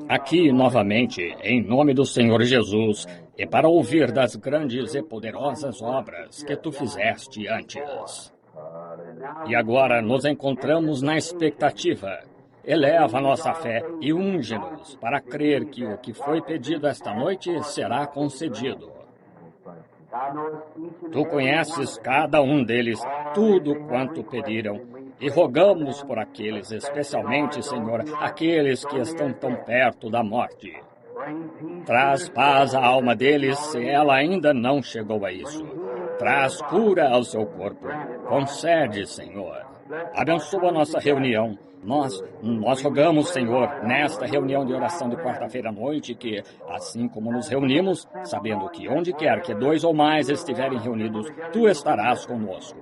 Aqui novamente, em nome do Senhor Jesus, e para ouvir das grandes e poderosas obras que tu fizeste antes. E agora nos encontramos na expectativa. Eleva a nossa fé e unge-nos para crer que o que foi pedido esta noite será concedido. Tu conheces cada um deles, tudo quanto pediram, e rogamos por aqueles, especialmente, Senhor, aqueles que estão tão perto da morte. Traz paz à alma deles se ela ainda não chegou a isso. Traz cura ao seu corpo. Concede, Senhor. Abençoa a nossa reunião. Nós rogamos, Senhor, nesta reunião de oração de quarta-feira à noite, que, assim como nos reunimos, sabendo que onde quer que 2 ou mais estiverem reunidos, Tu estarás conosco.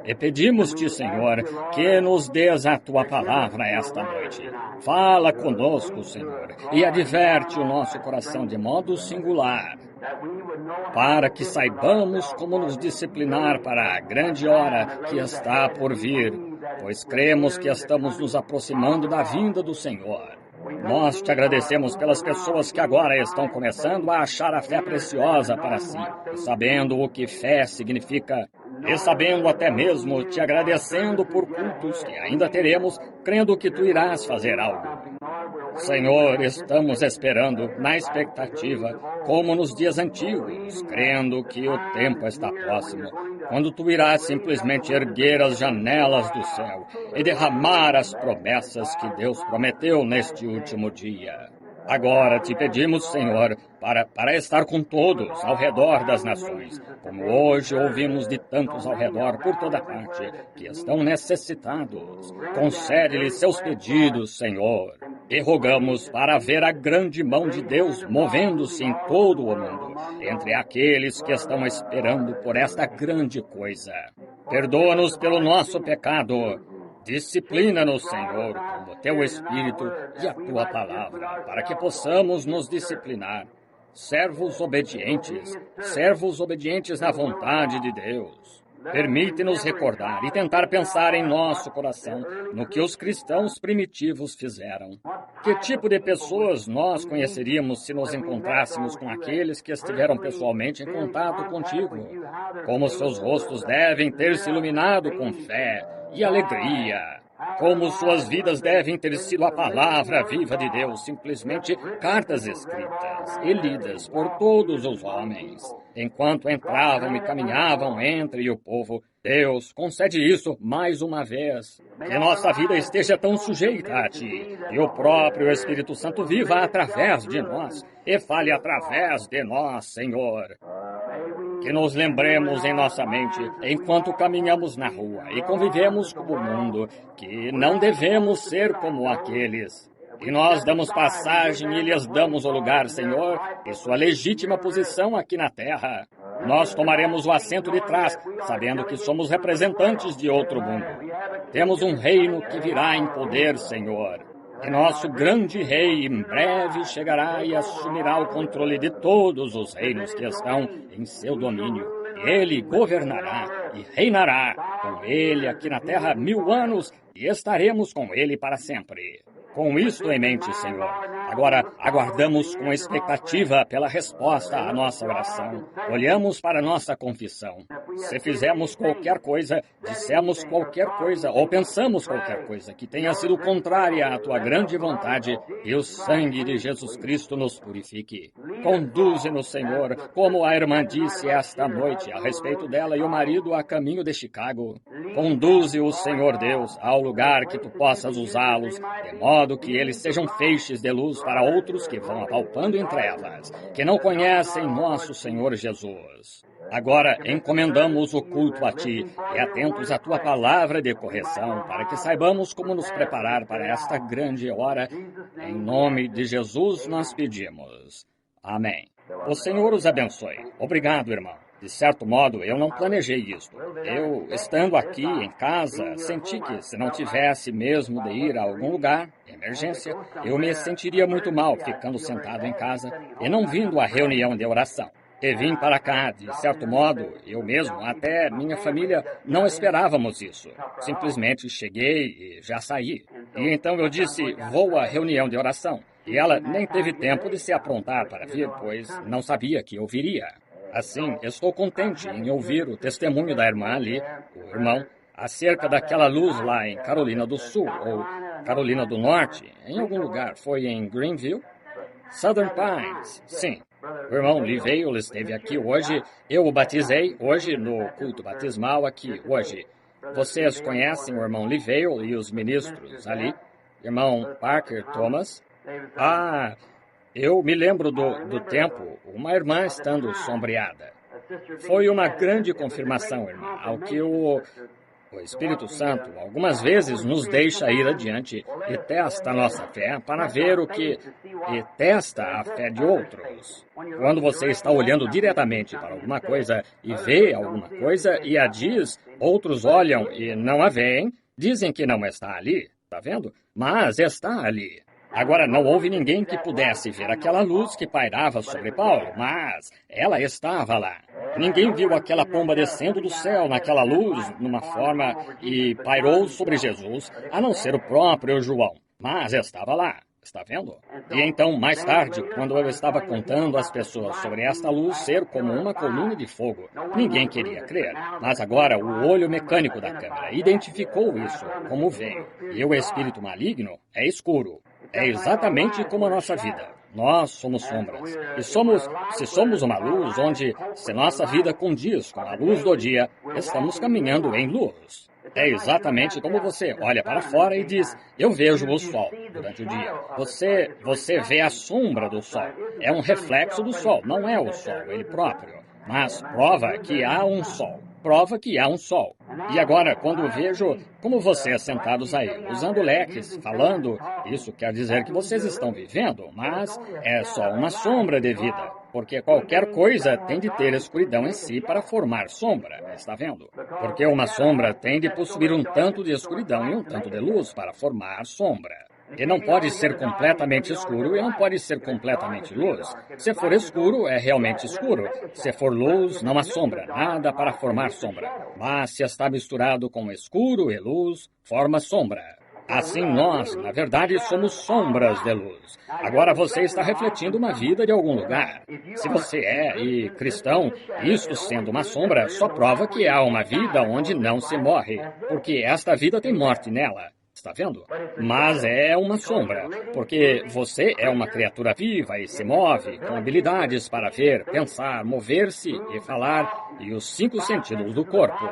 E pedimos-te, Senhor, que nos dês a Tua palavra esta noite. Fala conosco, Senhor, e adverte o nosso coração de modo singular, para que saibamos como nos disciplinar para a grande hora que está por vir, pois cremos que estamos nos aproximando da vinda do Senhor. Nós te agradecemos pelas pessoas que agora estão começando a achar a fé preciosa para si, sabendo o que fé significa, e sabendo até mesmo te agradecendo por cultos que ainda teremos, crendo que tu irás fazer algo. Senhor, estamos esperando, na expectativa, como nos dias antigos, crendo que o tempo está próximo, quando tu irás simplesmente erguer as janelas do céu e derramar as promessas que Deus prometeu neste último dia. Agora te pedimos, Senhor, para estar com todos ao redor das nações, como hoje ouvimos de tantos ao redor por toda parte, que estão necessitados. Concede-lhes seus pedidos, Senhor, e rogamos para ver a grande mão de Deus movendo-se em todo o mundo, entre aqueles que estão esperando por esta grande coisa. Perdoa-nos pelo nosso pecado. Disciplina-nos, Senhor, com o Teu Espírito e a Tua Palavra, para que possamos nos disciplinar. Servos obedientes na vontade de Deus. Permite-nos recordar e tentar pensar em nosso coração no que os cristãos primitivos fizeram. Que tipo de pessoas nós conheceríamos se nos encontrássemos com aqueles que estiveram pessoalmente em contato contigo? Como seus rostos devem ter se iluminado com fé e alegria. Como suas vidas devem ter sido a palavra viva de Deus, simplesmente cartas escritas e lidas por todos os homens. Enquanto entravam e caminhavam entre o povo, Deus, concede isso mais uma vez. Que nossa vida esteja tão sujeita a Ti, e o próprio Espírito Santo viva através de nós, e fale através de nós, Senhor. Que nos lembremos em nossa mente, enquanto caminhamos na rua e convivemos com o mundo, que não devemos ser como aqueles. E nós damos passagem e lhes damos o lugar, Senhor, e sua legítima posição aqui na terra. Nós tomaremos o assento de trás, sabendo que somos representantes de outro mundo. Temos um reino que virá em poder, Senhor. E nosso grande rei em breve chegará e assumirá o controle de todos os reinos que estão em seu domínio. Ele governará e reinará com ele aqui na terra 1000 anos e estaremos com ele para sempre. Com isto em mente, Senhor, agora aguardamos com expectativa pela resposta à nossa oração. Olhamos para a nossa confissão. Se fizemos qualquer coisa, dissemos qualquer coisa ou pensamos qualquer coisa que tenha sido contrária à Tua grande vontade, e o sangue de Jesus Cristo nos purifique. Conduze-nos, Senhor, como a irmã disse esta noite a respeito dela e o marido a caminho de Chicago. Conduze-os, Senhor Deus, ao lugar que Tu possas usá-los, de modo que eles sejam feixes de luz para outros que vão apalpando em trevas, que não conhecem nosso Senhor Jesus. Agora encomendamos o culto a Ti e atentos à Tua palavra de correção, para que saibamos como nos preparar para esta grande hora. Em nome de Jesus nós pedimos. Amém. O Senhor os abençoe. Obrigado, irmão. De certo modo, eu não planejei isto. Eu, estando aqui em casa, senti que se não tivesse mesmo de ir a algum lugar, emergência, eu me sentiria muito mal ficando sentado em casa e não vindo à reunião de oração. E vim para cá, de certo modo, eu mesmo, até minha família, não esperávamos isso. Simplesmente cheguei e já saí. E então eu disse, vou à reunião de oração. E ela nem teve tempo de se aprontar para vir, pois não sabia que eu viria. Assim, estou contente em ouvir o testemunho da irmã ali, o irmão, acerca daquela luz lá em Carolina do Sul, ou Carolina do Norte, em algum lugar. Foi em Greenville? Southern Pines, sim. O irmão Lee Vail esteve aqui hoje. Eu o batizei hoje no culto batismal aqui hoje. Vocês conhecem o irmão Lee Vail e os ministros ali? Irmão Parker Thomas? Ah, eu me lembro do tempo, uma irmã estando sombreada. Foi uma grande confirmação, irmã, ao que o Espírito Santo algumas vezes nos deixa ir adiante e testa a nossa fé para ver o que... e testa a fé de outros. Quando você está olhando diretamente para alguma coisa e vê alguma coisa e a diz, outros olham e não a veem, dizem que não está ali, está vendo? Mas está ali. Agora, não houve ninguém que pudesse ver aquela luz que pairava sobre Paulo, mas ela estava lá. Ninguém viu aquela pomba descendo do céu naquela luz, numa forma, e pairou sobre Jesus, a não ser o próprio João. Mas estava lá, está vendo? E então, mais tarde, quando eu estava contando às pessoas sobre esta luz ser como uma coluna de fogo, ninguém queria crer. Mas agora, o olho mecânico da câmera identificou isso como veio. E o espírito maligno é escuro. É exatamente como a nossa vida. Nós somos sombras. E se somos uma luz se nossa vida condiz com a luz do dia, estamos caminhando em luz. É exatamente como você olha para fora e diz, eu vejo o sol durante o dia. Você vê a sombra do sol. É um reflexo do sol, não é o sol ele próprio. Mas prova que há um sol. Prova que há um sol. E agora, quando vejo como vocês sentados aí, usando leques, falando, isso quer dizer que vocês estão vivendo, mas é só uma sombra de vida. Porque qualquer coisa tem de ter escuridão em si para formar sombra, está vendo? Porque uma sombra tem de possuir um tanto de escuridão e um tanto de luz para formar sombra. E não pode ser completamente escuro e não pode ser completamente luz. Se for escuro, é realmente escuro. Se for luz, não há sombra, nada para formar sombra. Mas se está misturado com escuro e luz, forma sombra. Assim nós, na verdade, somos sombras de luz. Agora você está refletindo uma vida de algum lugar. Se você é cristão, isto sendo uma sombra, só prova que há uma vida onde não se morre, porque esta vida tem morte nela. Está vendo? Mas é uma sombra, porque você é uma criatura viva e se move, com habilidades para ver, pensar, mover-se e falar, e os 5 sentidos do corpo.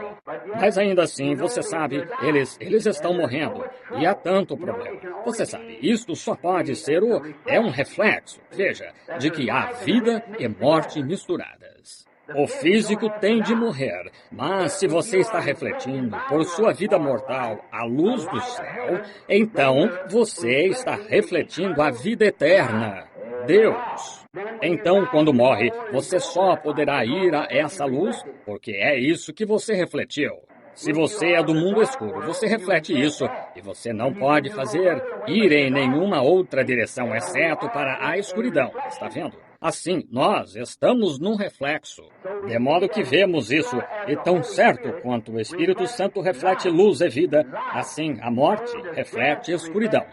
Mas ainda assim, você sabe, eles estão morrendo, e há tanto problema. Você sabe, isto só pode ser é um reflexo, veja, de que há vida e morte misturadas. O físico tem de morrer, mas se você está refletindo por sua vida mortal a luz do céu, então você está refletindo a vida eterna, Deus. Então, quando morre, você só poderá ir a essa luz, porque é isso que você refletiu. Se você é do mundo escuro, você reflete isso, e você não pode ir em nenhuma outra direção, exceto para a escuridão, está vendo? Assim, nós estamos num reflexo, de modo que vemos isso, e tão certo quanto o Espírito Santo reflete luz e vida, assim a morte reflete escuridão.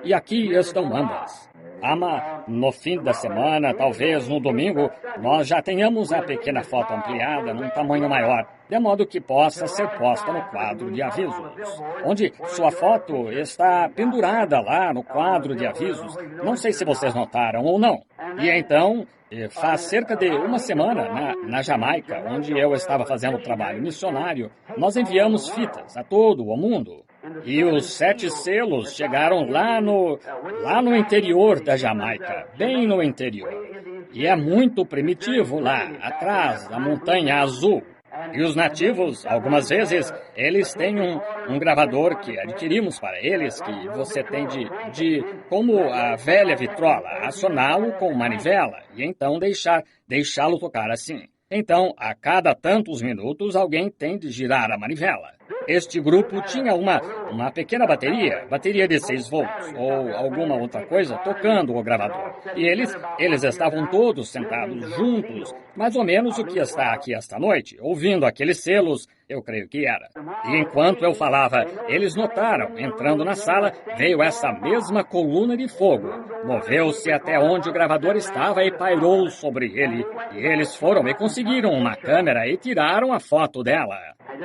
E aqui estão ambas. No fim da semana, talvez no domingo, nós já tenhamos a pequena foto ampliada num tamanho maior, de modo que possa ser posta no quadro de avisos, onde sua foto está pendurada lá no quadro de avisos. Não sei se vocês notaram ou não. E então, faz cerca de uma semana, na Jamaica, onde eu estava fazendo trabalho missionário, nós enviamos fitas a todo o mundo. E os 7 selos chegaram lá no interior da Jamaica, bem no interior. E é muito primitivo lá, atrás da Montanha Azul. E os nativos, algumas vezes, eles têm um gravador que adquirimos para eles, que você tem como a velha vitrola, acioná-lo com manivela e então deixá-lo tocar assim. Então, a cada tantos minutos, alguém tem de girar a manivela. Este grupo tinha uma pequena bateria de 6 volts, ou alguma outra coisa, tocando o gravador. E eles estavam todos sentados juntos, mais ou menos o que está aqui esta noite, ouvindo aqueles selos, eu creio que era. E enquanto eu falava, eles notaram, entrando na sala, veio essa mesma coluna de fogo. Moveu-se até onde o gravador estava e pairou sobre ele. E eles foram e conseguiram uma câmera e tiraram a foto dela.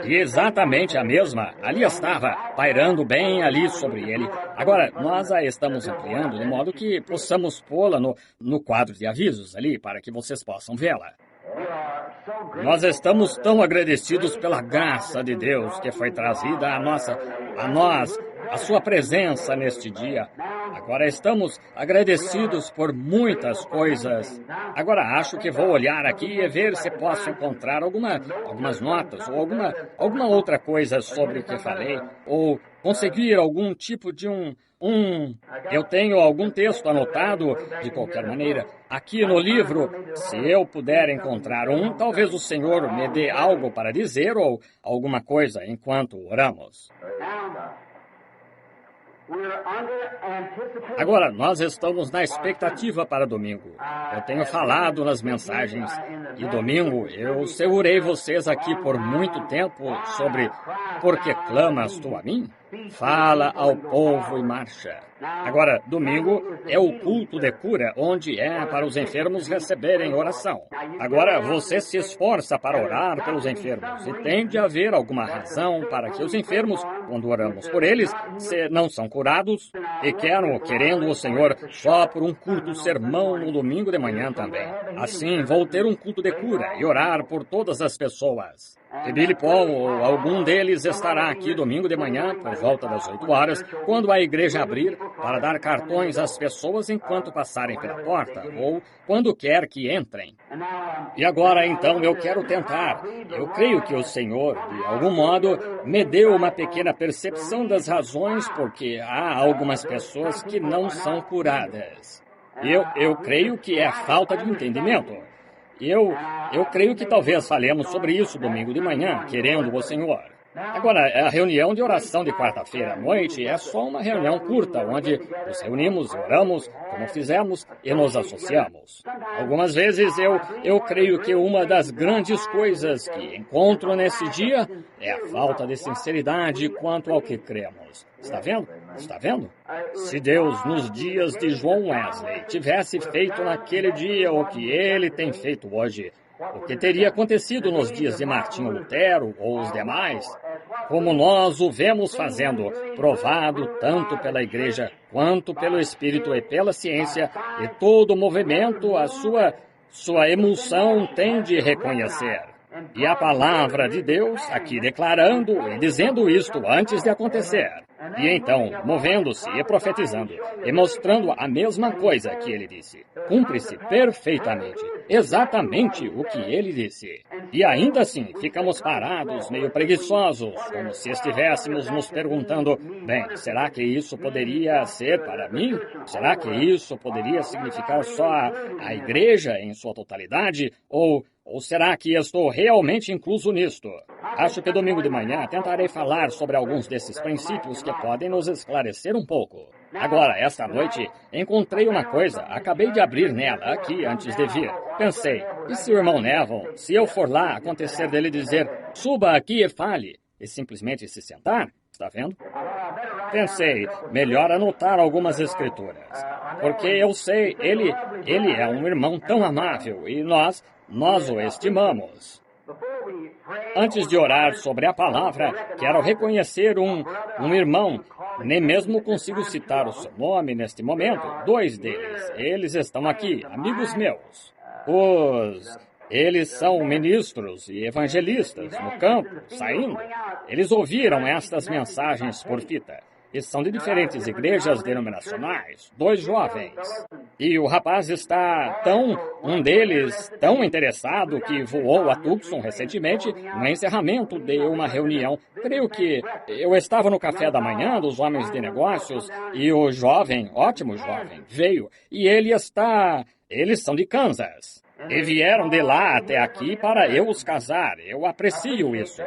E exatamente a mesma, ali estava, pairando bem ali sobre ele. Agora, nós a estamos ampliando de modo que possamos pô-la no quadro de avisos ali, para que vocês possam vê-la. Nós estamos tão agradecidos pela graça de Deus que foi trazida a nós, a sua presença neste dia. Agora estamos agradecidos por muitas coisas. Agora acho que vou olhar aqui e ver se posso encontrar algumas notas ou alguma outra coisa sobre o que falei, ou conseguir algum tipo de eu tenho algum texto anotado, de qualquer maneira, aqui no livro. Se eu puder encontrar talvez o Senhor me dê algo para dizer ou alguma coisa enquanto oramos. Agora, nós estamos na expectativa para domingo. Eu tenho falado nas mensagens, e domingo eu segurei vocês aqui por muito tempo sobre por que clamas tu a mim? Fala ao povo e marcha. Agora, domingo é o culto de cura, onde é para os enfermos receberem oração. Agora, você se esforça para orar pelos enfermos, e tem de haver alguma razão para que os enfermos, quando oramos por eles, não são curados, e querendo o Senhor só por um curto sermão no domingo de manhã também. Assim, vou ter um culto de cura e orar por todas as pessoas. E Billy Paul ou algum deles estará aqui domingo de manhã, por volta das 8 horas, quando a igreja abrir, para dar cartões às pessoas enquanto passarem pela porta, ou quando quer que entrem. E agora, então, eu quero tentar. Eu creio que o Senhor, de algum modo, me deu uma pequena percepção das razões porque há algumas pessoas que não são curadas. Eu creio que é falta de entendimento. Eu creio que talvez falemos sobre isso domingo de manhã, querendo o Senhor. Agora, a reunião de oração de quarta-feira à noite é só uma reunião curta, onde nos reunimos, oramos, como fizemos, e nos associamos. Algumas vezes eu creio que uma das grandes coisas que encontro nesse dia é a falta de sinceridade quanto ao que cremos. Está vendo? Está vendo? Se Deus, nos dias de John Wesley, tivesse feito naquele dia o que ele tem feito hoje, o que teria acontecido nos dias de Martinho Lutero ou os demais, como nós o vemos fazendo, provado tanto pela Igreja quanto pelo Espírito e pela ciência, e todo o movimento, a sua emulsão tem de reconhecer. E a palavra de Deus aqui declarando e dizendo isto antes de acontecer. E então, movendo-se e profetizando, e mostrando a mesma coisa que ele disse. Cumpre-se perfeitamente, exatamente o que ele disse. E ainda assim, ficamos parados, meio preguiçosos, como se estivéssemos nos perguntando, bem, será que isso poderia ser para mim? Será que isso poderia significar só a igreja em sua totalidade? Ou será que estou realmente incluso nisto? Acho que domingo de manhã tentarei falar sobre alguns desses princípios que podem nos esclarecer um pouco. Agora, esta noite, encontrei uma coisa, acabei de abrir nela aqui antes de vir. Pensei, e se o irmão Neville, se eu for lá, acontecer dele dizer, suba aqui e fale, e simplesmente se sentar? Está vendo? Pensei, melhor anotar algumas escrituras, porque eu sei, ele é um irmão tão amável e nós o estimamos. Antes de orar sobre a palavra, quero reconhecer um irmão. Nem mesmo consigo citar o seu nome neste momento. 2 deles. Eles estão aqui, amigos meus. Eles são ministros e evangelistas no campo, saindo. Eles ouviram estas mensagens por fita. E são de diferentes igrejas denominacionais, 2 jovens. E o rapaz está um deles, tão interessado que voou a Tucson recentemente no encerramento de uma reunião. Creio que eu estava no café da manhã dos homens de negócios e o jovem, ótimo jovem, veio. E eles são de Kansas. E vieram de lá até aqui para eu os casar. Eu aprecio isso.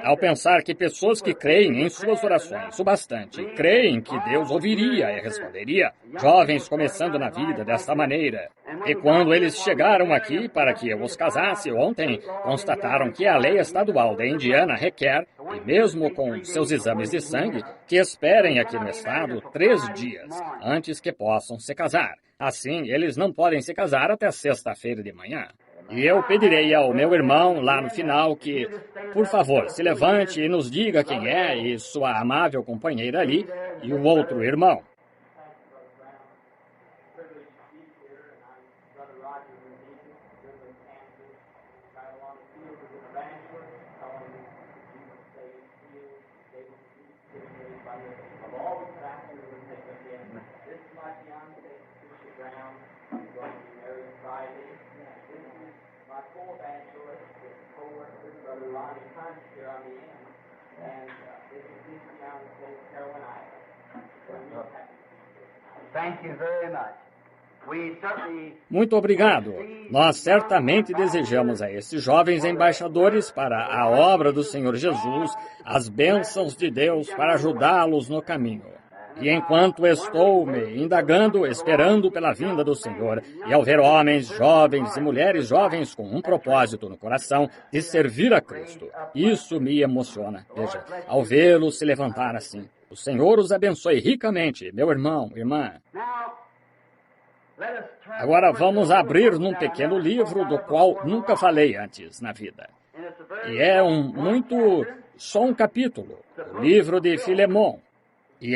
Ao pensar que pessoas que creem em suas orações o bastante, creem que Deus ouviria e responderia, jovens começando na vida desta maneira. E quando eles chegaram aqui para que eu os casasse ontem, constataram que a lei estadual da Indiana requer, e mesmo com seus exames de sangue, que esperem aqui no estado 3 dias antes que possam se casar. Assim, eles não podem se casar até sexta-feira de manhã. E eu pedirei ao meu irmão lá no final que, por favor, se levante e nos diga quem é e sua amável companheira ali e o outro irmão. Muito obrigado. Nós certamente desejamos a esses jovens embaixadores para a obra do Senhor Jesus as bênçãos de Deus para ajudá-los no caminho. E enquanto estou me indagando, esperando pela vinda do Senhor, e ao ver homens jovens e mulheres jovens com um propósito no coração de servir a Cristo, isso me emociona. Veja, ao vê-los se levantar assim. O Senhor os abençoe ricamente, meu irmão, irmã. Agora vamos abrir num pequeno livro do qual nunca falei antes na vida. E é só um capítulo, o livro de Filemon. E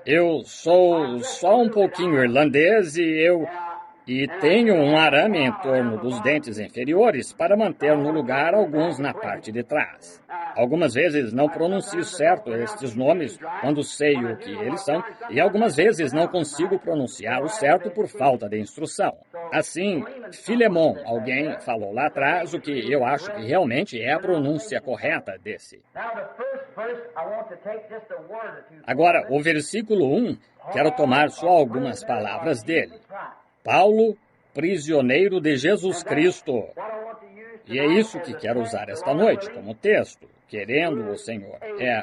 eu sou só um pouquinho irlandês e tenho um arame em torno dos dentes inferiores para manter no lugar alguns na parte de trás. Algumas vezes não pronuncio certo estes nomes quando sei o que eles são, e algumas vezes não consigo pronunciar o certo por falta de instrução. Assim, Filemon, alguém falou lá atrás o que eu acho que realmente é a pronúncia correta desse. Agora, o versículo 1, quero tomar só algumas palavras dele. Paulo, prisioneiro de Jesus Cristo. E é isso que quero usar esta noite como texto, querendo o Senhor. É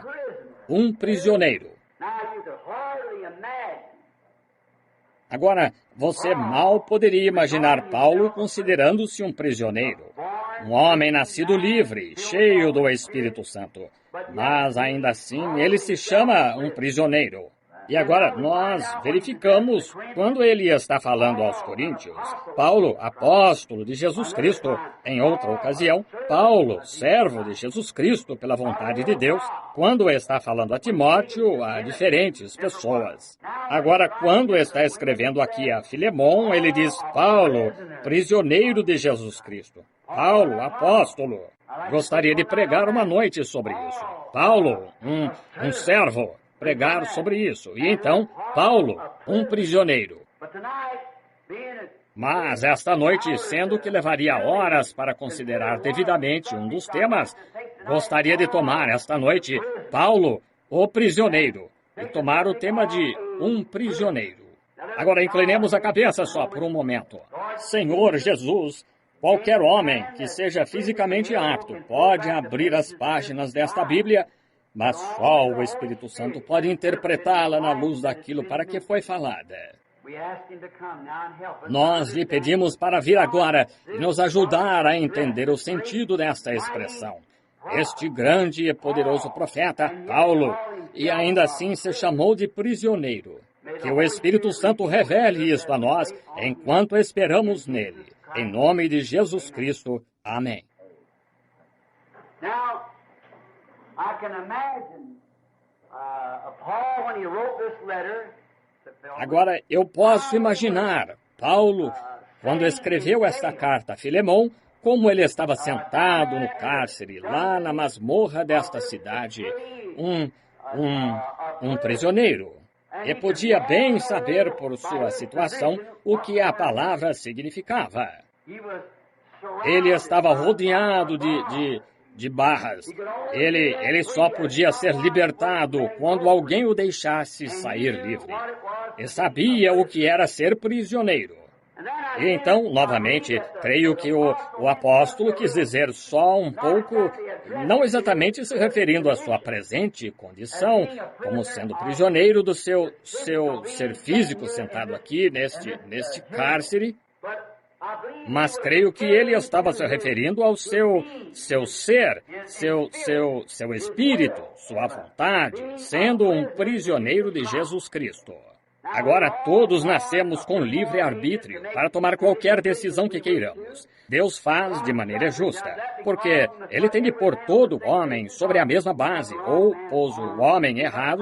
um prisioneiro. Agora, você mal poderia imaginar Paulo considerando-se um prisioneiro. Um homem nascido livre, cheio do Espírito Santo. Mas, ainda assim, ele se chama um prisioneiro. E agora, nós verificamos quando ele está falando aos Coríntios. Paulo, apóstolo de Jesus Cristo. Em outra ocasião, Paulo, servo de Jesus Cristo pela vontade de Deus, quando está falando a Timóteo, a diferentes pessoas. Agora, quando está escrevendo aqui a Filemon, ele diz, Paulo, prisioneiro de Jesus Cristo. Paulo, apóstolo. Gostaria de pregar uma noite sobre isso. Paulo, um servo. Pregar sobre isso. E então, Paulo, um prisioneiro. Mas esta noite, sendo que levaria horas para considerar devidamente um dos temas, gostaria de tomar esta noite Paulo, o prisioneiro, e tomar o tema de um prisioneiro. Agora inclinemos a cabeça só por um momento. Senhor Jesus, qualquer homem que seja fisicamente apto pode abrir as páginas desta Bíblia, mas só o Espírito Santo pode interpretá-la na luz daquilo para que foi falada. Nós lhe pedimos para vir agora e nos ajudar a entender o sentido desta expressão. Este grande e poderoso profeta, Paulo, e ainda assim se chamou de prisioneiro. Que o Espírito Santo revele isto a nós enquanto esperamos nele. Em nome de Jesus Cristo. Amém. Agora, eu posso imaginar Paulo, quando escreveu esta carta a Filemon, como ele estava sentado no cárcere, lá na masmorra desta cidade, um prisioneiro. E podia bem saber por sua situação o que a palavra significava. Ele estava rodeado de barras. Ele só podia ser libertado quando alguém o deixasse sair livre. E sabia o que era ser prisioneiro. E então, novamente, creio que o apóstolo quis dizer só um pouco, não exatamente se referindo à sua presente condição, como sendo prisioneiro do seu ser físico sentado aqui neste cárcere, mas creio que ele estava se referindo ao seu ser, seu espírito, sua vontade, sendo um prisioneiro de Jesus Cristo. Agora todos nascemos com livre arbítrio para tomar qualquer decisão que queiramos. Deus faz de maneira justa, porque Ele tem de pôr todo homem sobre a mesma base, ou pôs o homem errado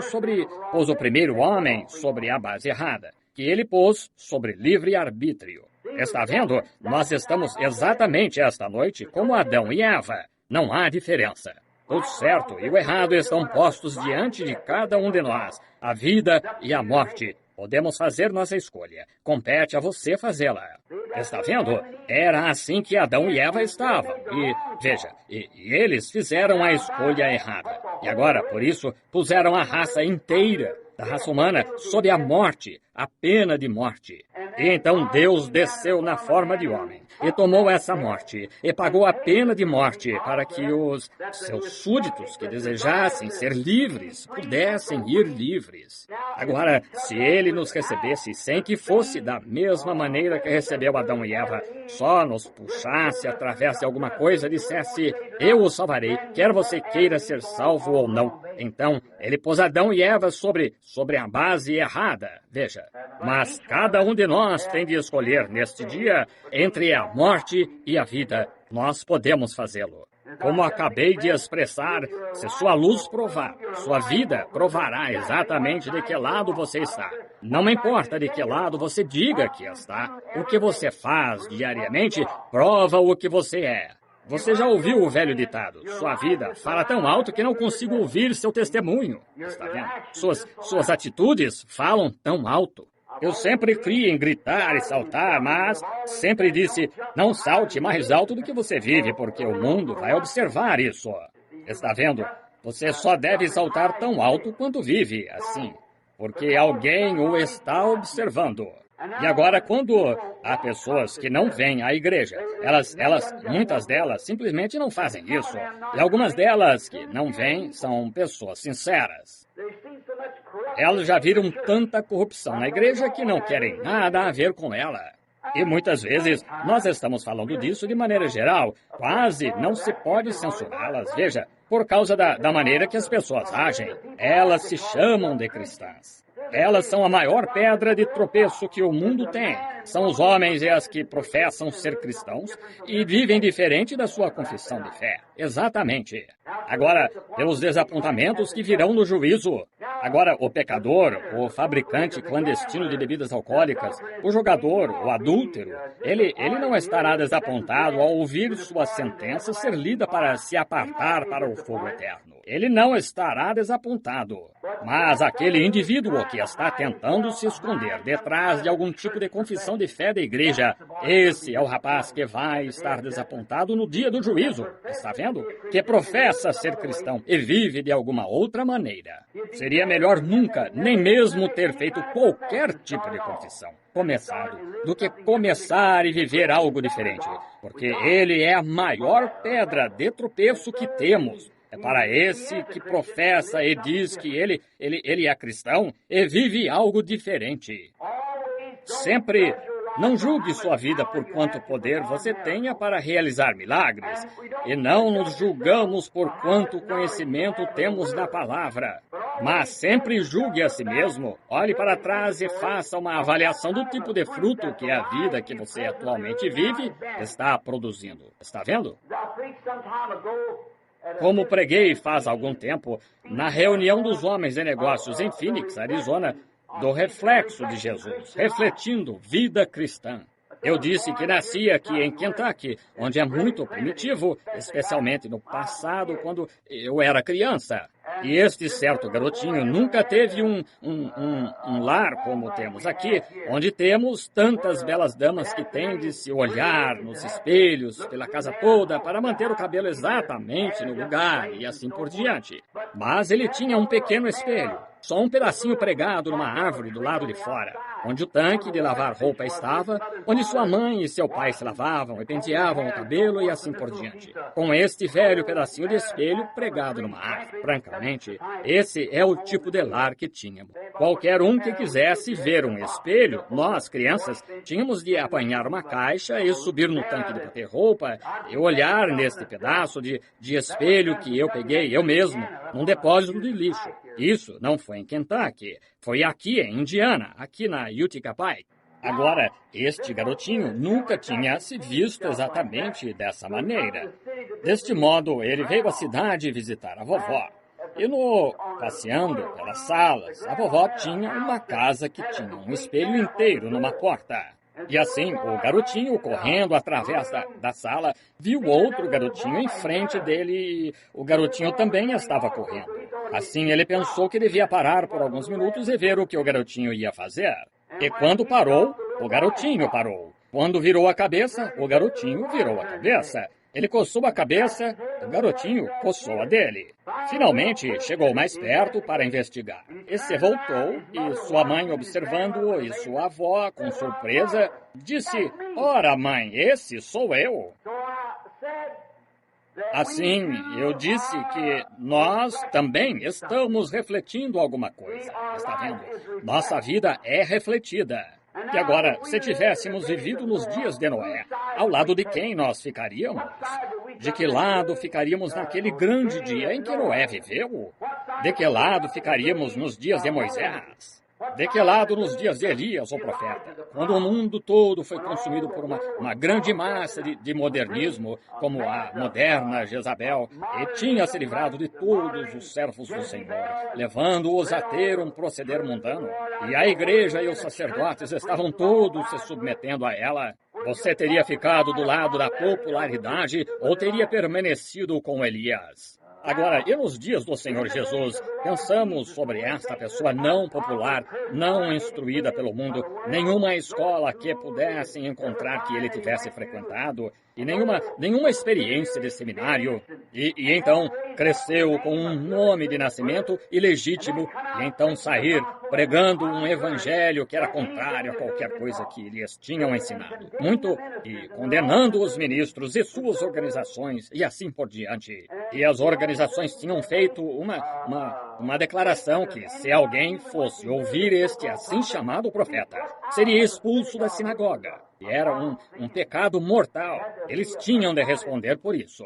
pôs o primeiro homem sobre a base errada, que Ele pôs sobre livre arbítrio. Está vendo? Nós estamos exatamente esta noite como Adão e Eva. Não há diferença. O certo e o errado estão postos diante de cada um de nós, a vida e a morte. Podemos fazer nossa escolha. Compete a você fazê-la. Está vendo? Era assim que Adão e Eva estavam. E, veja, e eles fizeram a escolha errada. E agora, por isso, puseram a raça inteira da raça humana sob a morte, a pena de morte. E então Deus desceu na forma de homem e tomou essa morte e pagou a pena de morte para que os seus súditos que desejassem ser livres pudessem ir livres. Agora, se ele nos recebesse sem que fosse da mesma maneira que recebeu Adão e Eva, só nos puxasse através de alguma coisa, dissesse, eu o salvarei, quer você queira ser salvo ou não. Então, ele pôs Adão e Eva sobre a base errada. Veja, mas cada um de nós tem de escolher neste dia entre a morte e a vida. Nós podemos fazê-lo. Como acabei de expressar, se sua luz provar, sua vida provará exatamente de que lado você está. Não importa de que lado você diga que está, o que você faz diariamente prova o que você é. Você já ouviu o velho ditado, sua vida fala tão alto que não consigo ouvir seu testemunho. Está vendo? Suas atitudes falam tão alto. Eu sempre criei em gritar e saltar, mas sempre disse, não salte mais alto do que você vive, porque o mundo vai observar isso. Está vendo? Você só deve saltar tão alto quanto vive, assim, porque alguém o está observando. E agora, quando há pessoas que não vêm à igreja, muitas delas simplesmente não fazem isso. E algumas delas que não vêm são pessoas sinceras. Elas já viram tanta corrupção na igreja que não querem nada a ver com ela. E muitas vezes nós estamos falando disso de maneira geral. Quase não se pode censurá-las, veja, por causa da maneira que as pessoas agem. Elas se chamam de cristãs. Elas são a maior pedra de tropeço que o mundo tem. São os homens e as que professam ser cristãos e vivem diferente da sua confissão de fé. Exatamente. Agora, pelos desapontamentos que virão no juízo. Agora, o pecador, o fabricante clandestino de bebidas alcoólicas, o jogador, o adúltero, ele não estará desapontado ao ouvir sua sentença ser lida para se apartar para o fogo eterno. Ele não estará desapontado. Mas aquele indivíduo que está tentando se esconder detrás de algum tipo de confissão de fé da igreja, esse é o rapaz que vai estar desapontado no dia do juízo. Está vendo? Que professa ser cristão e vive de alguma outra maneira. Seria melhor nunca, nem mesmo ter feito qualquer tipo de confissão, começado, do que começar e viver algo diferente, porque ele é a maior pedra de tropeço que temos. É para esse que professa e diz que ele é cristão e vive algo diferente. Sempre não julgue sua vida por quanto poder você tenha para realizar milagres, e não nos julgamos por quanto conhecimento temos da palavra. Mas sempre julgue a si mesmo, olhe para trás e faça uma avaliação do tipo de fruto que a vida que você atualmente vive está produzindo. Está vendo? Como preguei faz algum tempo, na reunião dos homens de negócios em Phoenix, Arizona, do reflexo de Jesus, refletindo vida cristã. Eu disse que nasci aqui em Kentucky, onde é muito primitivo, especialmente no passado, quando eu era criança. E este certo garotinho nunca teve um lar como temos aqui, onde temos tantas belas damas que têm de se olhar nos espelhos pela casa toda para manter o cabelo exatamente no lugar e assim por diante. Mas ele tinha um pequeno espelho, só um pedacinho pregado numa árvore do lado de fora, onde o tanque de lavar roupa estava, onde sua mãe e seu pai se lavavam e penteavam o cabelo e assim por diante. Com este velho pedacinho de espelho pregado numa árvore. Francamente, esse é o tipo de lar que tínhamos. Qualquer um que quisesse ver um espelho, nós, crianças, tínhamos de apanhar uma caixa e subir no tanque de bater roupa e olhar neste pedaço de espelho que eu peguei eu mesmo, num depósito de lixo. Isso não foi em Kentucky, foi aqui em Indiana, aqui na Utica Pike. Agora, este garotinho nunca tinha se visto exatamente dessa maneira. Deste modo, ele veio à cidade visitar a vovó. E passeando pelas salas, a vovó tinha uma casa que tinha um espelho inteiro numa porta. E assim, o garotinho, correndo através da sala, viu outro garotinho em frente dele e o garotinho também estava correndo. Assim, ele pensou que devia parar por alguns minutos e ver o que o garotinho ia fazer. E quando parou, o garotinho parou. Quando virou a cabeça, o garotinho virou a cabeça. Ele coçou a cabeça, o garotinho coçou a dele. Finalmente, chegou mais perto para investigar. E se voltou, e sua mãe, observando-o, e sua avó, com surpresa, disse: "Ora, mãe, esse sou eu." Assim, eu disse que nós também estamos refletindo alguma coisa. Está vendo? Nossa vida é refletida. E agora, se tivéssemos vivido nos dias de Noé, ao lado de quem nós ficaríamos? De que lado ficaríamos naquele grande dia em que Noé viveu? De que lado ficaríamos nos dias de Moisés? De que lado nos dias de Elias, o profeta? Quando o mundo todo foi consumido por uma grande massa de modernismo, como a moderna Jezabel, e tinha se livrado de todos os servos do Senhor, levando-os a ter um proceder mundano, e a igreja e os sacerdotes estavam todos se submetendo a ela, você teria ficado do lado da popularidade ou teria permanecido com Elias? Agora, e nos dias do Senhor Jesus, pensamos sobre esta pessoa não popular, não instruída pelo mundo, nenhuma escola que pudessem encontrar que ele tivesse frequentado, e nenhuma experiência de seminário, e então cresceu com um nome de nascimento ilegítimo, e então sair pregando um evangelho que era contrário a qualquer coisa que lhes tinham ensinado. E condenando os ministros e suas organizações, e assim por diante. E as organizações tinham feito uma declaração que, se alguém fosse ouvir este assim chamado profeta, seria expulso da sinagoga. E era um pecado mortal. Eles tinham de responder por isso.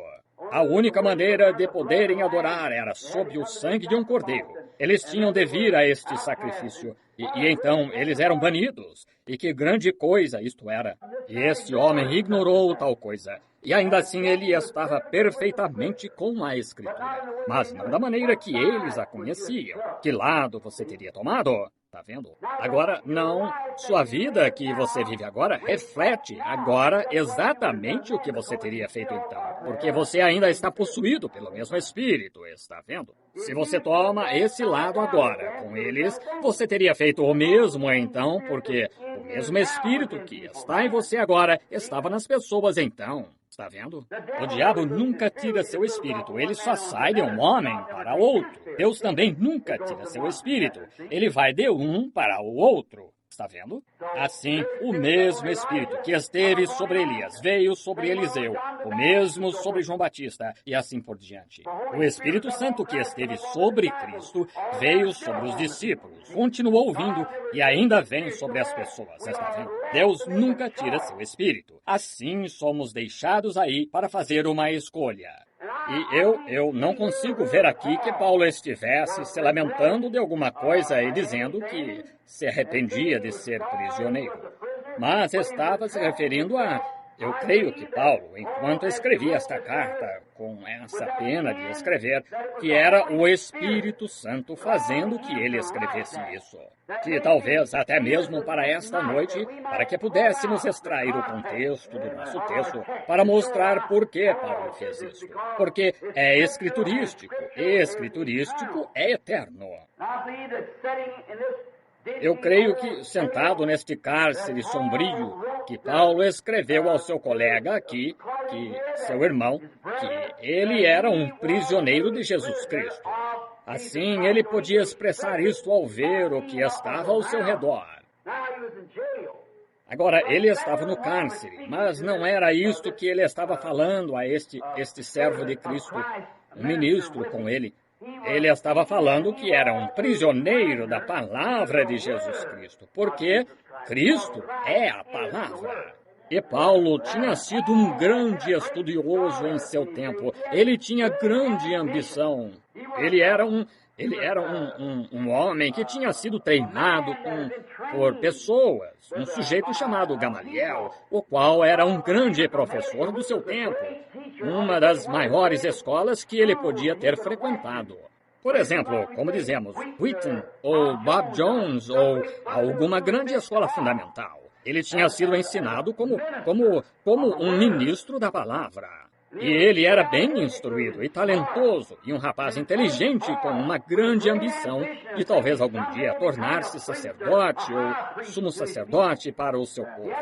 A única maneira de poderem adorar era sob o sangue de um cordeiro. Eles tinham de vir a este sacrifício. E então eles eram banidos. E que grande coisa isto era. E este homem ignorou tal coisa. E ainda assim ele estava perfeitamente com a Escritura. Mas não da maneira que eles a conheciam. Que lado você teria tomado? Tá vendo? Agora, não. Sua vida que você vive agora reflete agora exatamente o que você teria feito então. Porque você ainda está possuído pelo mesmo Espírito, está vendo? Se você toma esse lado agora com eles, você teria feito o mesmo então, porque o mesmo Espírito que está em você agora estava nas pessoas então. Está vendo? O diabo nunca tira seu espírito, ele só sai de um homem para outro. Deus também nunca tira seu espírito, ele vai de um para o outro. Está vendo? Assim, o mesmo Espírito que esteve sobre Elias veio sobre Eliseu, o mesmo sobre João Batista e assim por diante. O Espírito Santo que esteve sobre Cristo veio sobre os discípulos, continuou vindo e ainda vem sobre as pessoas. Está vendo? Deus nunca tira seu Espírito. Assim, somos deixados aí para fazer uma escolha. E eu não consigo ver aqui que Paulo estivesse se lamentando de alguma coisa e dizendo que se arrependia de ser prisioneiro. Mas estava se referindo a Eu creio que Paulo, enquanto escrevia esta carta, com essa pena de escrever, que era o Espírito Santo fazendo que ele escrevesse isso. Que talvez até mesmo para esta noite, para que pudéssemos extrair o contexto do nosso texto, para mostrar por que Paulo fez isso. Porque é escriturístico, e escriturístico é eterno. Eu creio que, sentado neste cárcere sombrio, que Paulo escreveu ao seu colega aqui, seu irmão, que ele era um prisioneiro de Jesus Cristo. Assim, ele podia expressar isto ao ver o que estava ao seu redor. Agora, ele estava no cárcere, mas não era isto que ele estava falando a este servo de Cristo, um ministro com ele. Ele estava falando que era um prisioneiro da palavra de Jesus Cristo, porque Cristo é a palavra. E Paulo tinha sido um grande estudioso em seu tempo. Ele tinha grande ambição. Ele era um homem que tinha sido treinado por pessoas, um sujeito chamado Gamaliel, o qual era um grande professor do seu tempo, uma das maiores escolas que ele podia ter frequentado. Por exemplo, como dizemos, Wheaton, ou Bob Jones, ou alguma grande escola fundamental. Ele tinha sido ensinado como um ministro da palavra. E ele era bem instruído e talentoso, e um rapaz inteligente com uma grande ambição de talvez algum dia tornar-se sacerdote ou sumo sacerdote para o seu povo.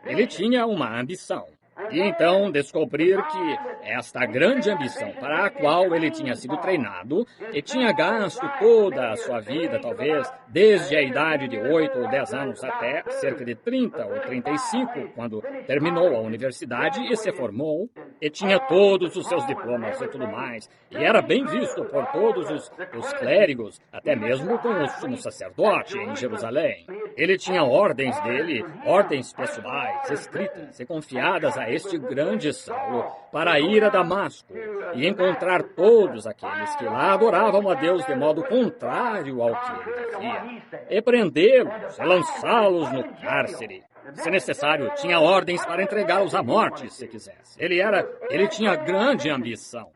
Ele tinha uma ambição. E então descobrir que esta grande ambição para a qual ele tinha sido treinado e tinha gasto toda a sua vida, talvez desde a idade de 8 ou 10 anos até cerca de 30 ou 35, quando terminou a universidade e se formou, e tinha todos os seus diplomas e tudo mais, e era bem visto por todos os clérigos, até mesmo com o sumo sacerdote em Jerusalém. Ele tinha ordens dele, ordens pessoais, escritas e confiadas a este grande Saulo para ir a Damasco e encontrar todos aqueles que lá adoravam a Deus de modo contrário ao que ele dizia, e prendê-los e lançá-los no cárcere. Se necessário, tinha ordens para entregá-los à morte, se quisesse. Ele tinha grande ambição.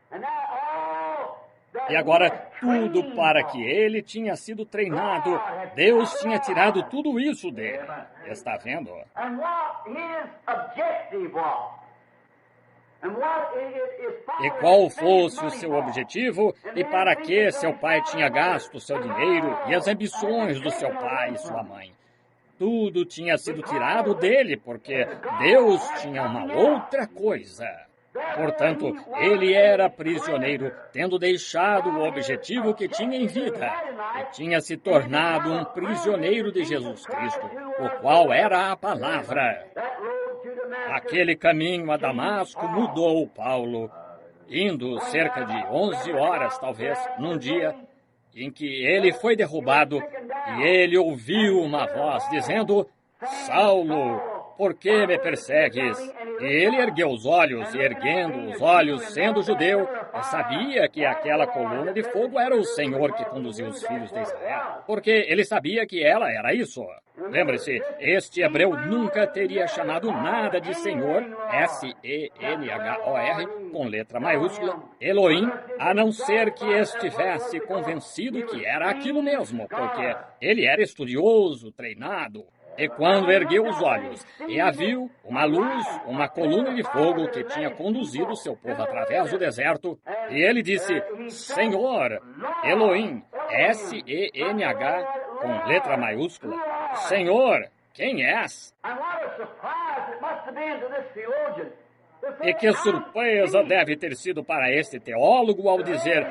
E agora, tudo para que ele tinha sido treinado. Deus tinha tirado tudo isso dele. Está vendo? E qual fosse o seu objetivo e para que seu pai tinha gasto seu dinheiro e as ambições do seu pai e sua mãe. Tudo tinha sido tirado dele porque Deus tinha uma outra coisa. Portanto, ele era prisioneiro, tendo deixado o objetivo que tinha em vida, e tinha se tornado um prisioneiro de Jesus Cristo, o qual era a palavra. Aquele caminho a Damasco mudou Paulo, indo cerca de 11 horas, talvez, num dia em que ele foi derrubado, e ele ouviu uma voz dizendo: Saulo, por que me persegues? E ele ergueu os olhos, e erguendo os olhos, sendo judeu, sabia que aquela coluna de fogo era o Senhor que conduziu os filhos de Israel, porque ele sabia que ela era isso. Lembre-se, este hebreu nunca teria chamado nada de Senhor, S-E-N-H-O-R, com letra maiúscula, Elohim, a não ser que estivesse convencido que era aquilo mesmo, porque ele era estudioso, treinado. E quando ergueu os olhos e a viu, uma luz, uma coluna de fogo que tinha conduzido seu povo através do deserto, e ele disse: Senhor, Elohim, S-E-N-H, com letra maiúscula, Senhor, quem és? E que surpresa deve ter sido para este teólogo ao dizer: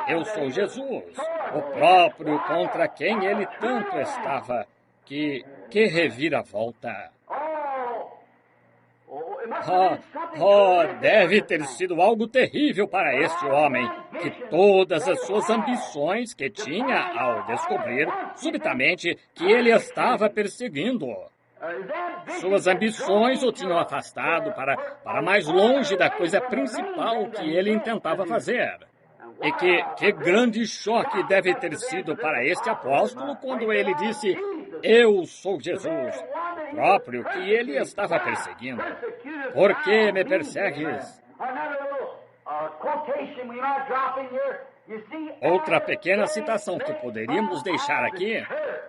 Eu sou Jesus, o próprio contra quem ele tanto estava. Que reviravolta! Deve ter sido algo terrível para este homem, que todas as suas ambições que tinha ao descobrir, subitamente, que ele estava perseguindo. Suas ambições o tinham afastado para mais longe da coisa principal que ele intentava fazer. E que grande choque deve ter sido para este apóstolo quando ele disse: Eu sou Jesus, próprio que ele estava perseguindo. Por que me persegues? Outra pequena citação que poderíamos deixar aqui.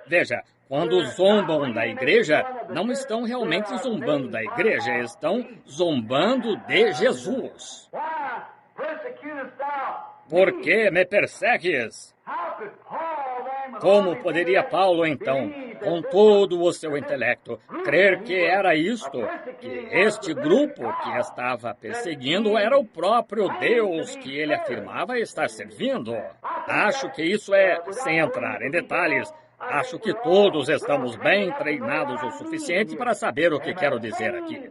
Veja, quando zombam da igreja, não estão realmente zombando da igreja, estão zombando de Jesus. Por que me persegues? Como poderia Paulo, então, com todo o seu intelecto, crer que era isto, que este grupo que estava perseguindo era o próprio Deus que ele afirmava estar servindo? Acho que isso é, sem entrar em detalhes, acho que todos estamos bem treinados o suficiente para saber o que quero dizer aqui.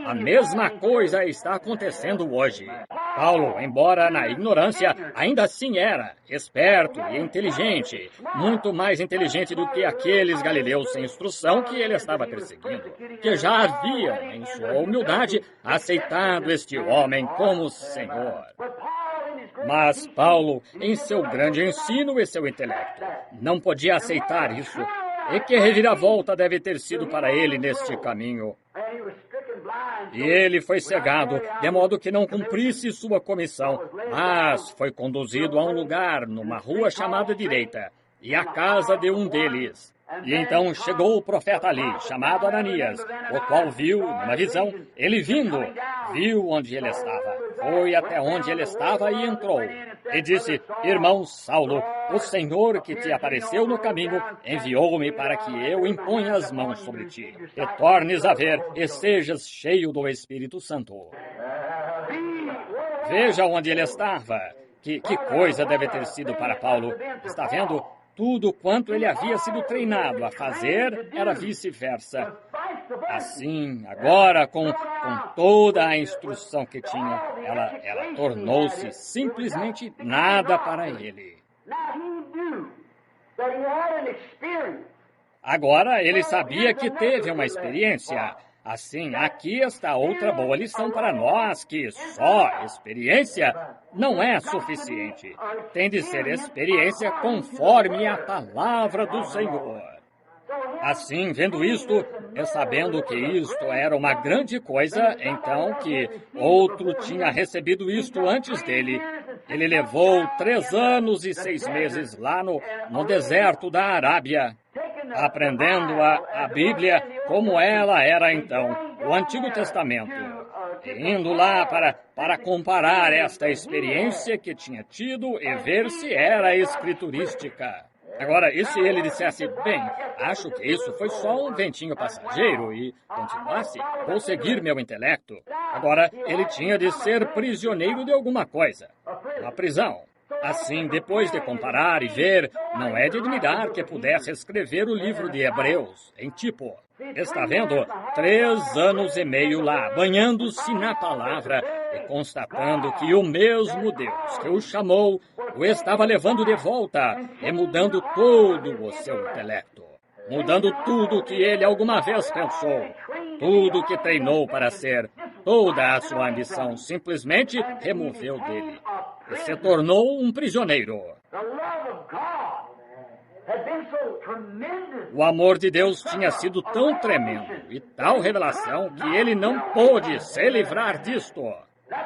A mesma coisa está acontecendo hoje. Paulo, embora na ignorância, ainda assim era esperto e inteligente, muito mais inteligente do que aqueles galileus sem instrução que ele estava perseguindo, que já haviam, em sua humildade, aceitado este homem como Senhor. Mas Paulo, em seu grande ensino e seu intelecto, não podia aceitar isso. E que reviravolta deve ter sido para ele neste caminho. E ele foi cegado, de modo que não cumprisse sua comissão, mas foi conduzido a um lugar, numa rua chamada Direita, e à casa de um deles. E então chegou o profeta ali, chamado Ananias, o qual viu, numa visão, ele vindo, viu onde ele estava, foi até onde ele estava e entrou. E disse: irmão Saulo, o Senhor que te apareceu no caminho enviou-me para que eu imponha as mãos sobre ti, e tornes a ver e sejas cheio do Espírito Santo. Veja onde ele estava. Que coisa deve ter sido para Paulo. Está vendo? Tudo quanto ele havia sido treinado a fazer era vice-versa. Assim, agora, com toda a instrução que tinha, ela tornou-se simplesmente nada para ele. Agora, ele sabia que teve uma experiência. Assim, aqui está outra boa lição para nós, que só experiência não é suficiente. Tem de ser experiência conforme a palavra do Senhor. Assim, vendo isto, e sabendo que isto era uma grande coisa, então que outro tinha recebido isto antes dele, ele levou 3 anos e 6 meses lá no deserto da Arábia, aprendendo a Bíblia como ela era então, o Antigo Testamento, e indo lá para comparar esta experiência que tinha tido e ver se era escriturística. Agora, e se ele dissesse, bem, acho que isso foi só um ventinho passageiro e continuasse, vou seguir meu intelecto. Agora, ele tinha de ser prisioneiro de alguma coisa, uma prisão. Assim, depois de comparar e ver, não é de admirar que pudesse escrever o livro de Hebreus, em tipo. Está vendo? 3 anos e meio lá, banhando-se na palavra e constatando que o mesmo Deus que o chamou, o estava levando de volta e mudando todo o seu intelecto. Mudando tudo que ele alguma vez pensou, tudo que treinou para ser, toda a sua ambição simplesmente removeu dele. E se tornou um prisioneiro. O amor de Deus tinha sido tão tremendo e tal revelação que ele não pôde se livrar disto.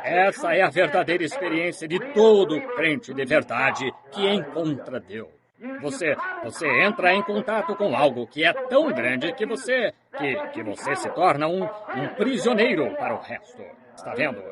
Essa é a verdadeira experiência de todo crente de verdade que encontra Deus. Você entra em contato com algo que é tão grande que você se torna um prisioneiro para o resto. Está vendo?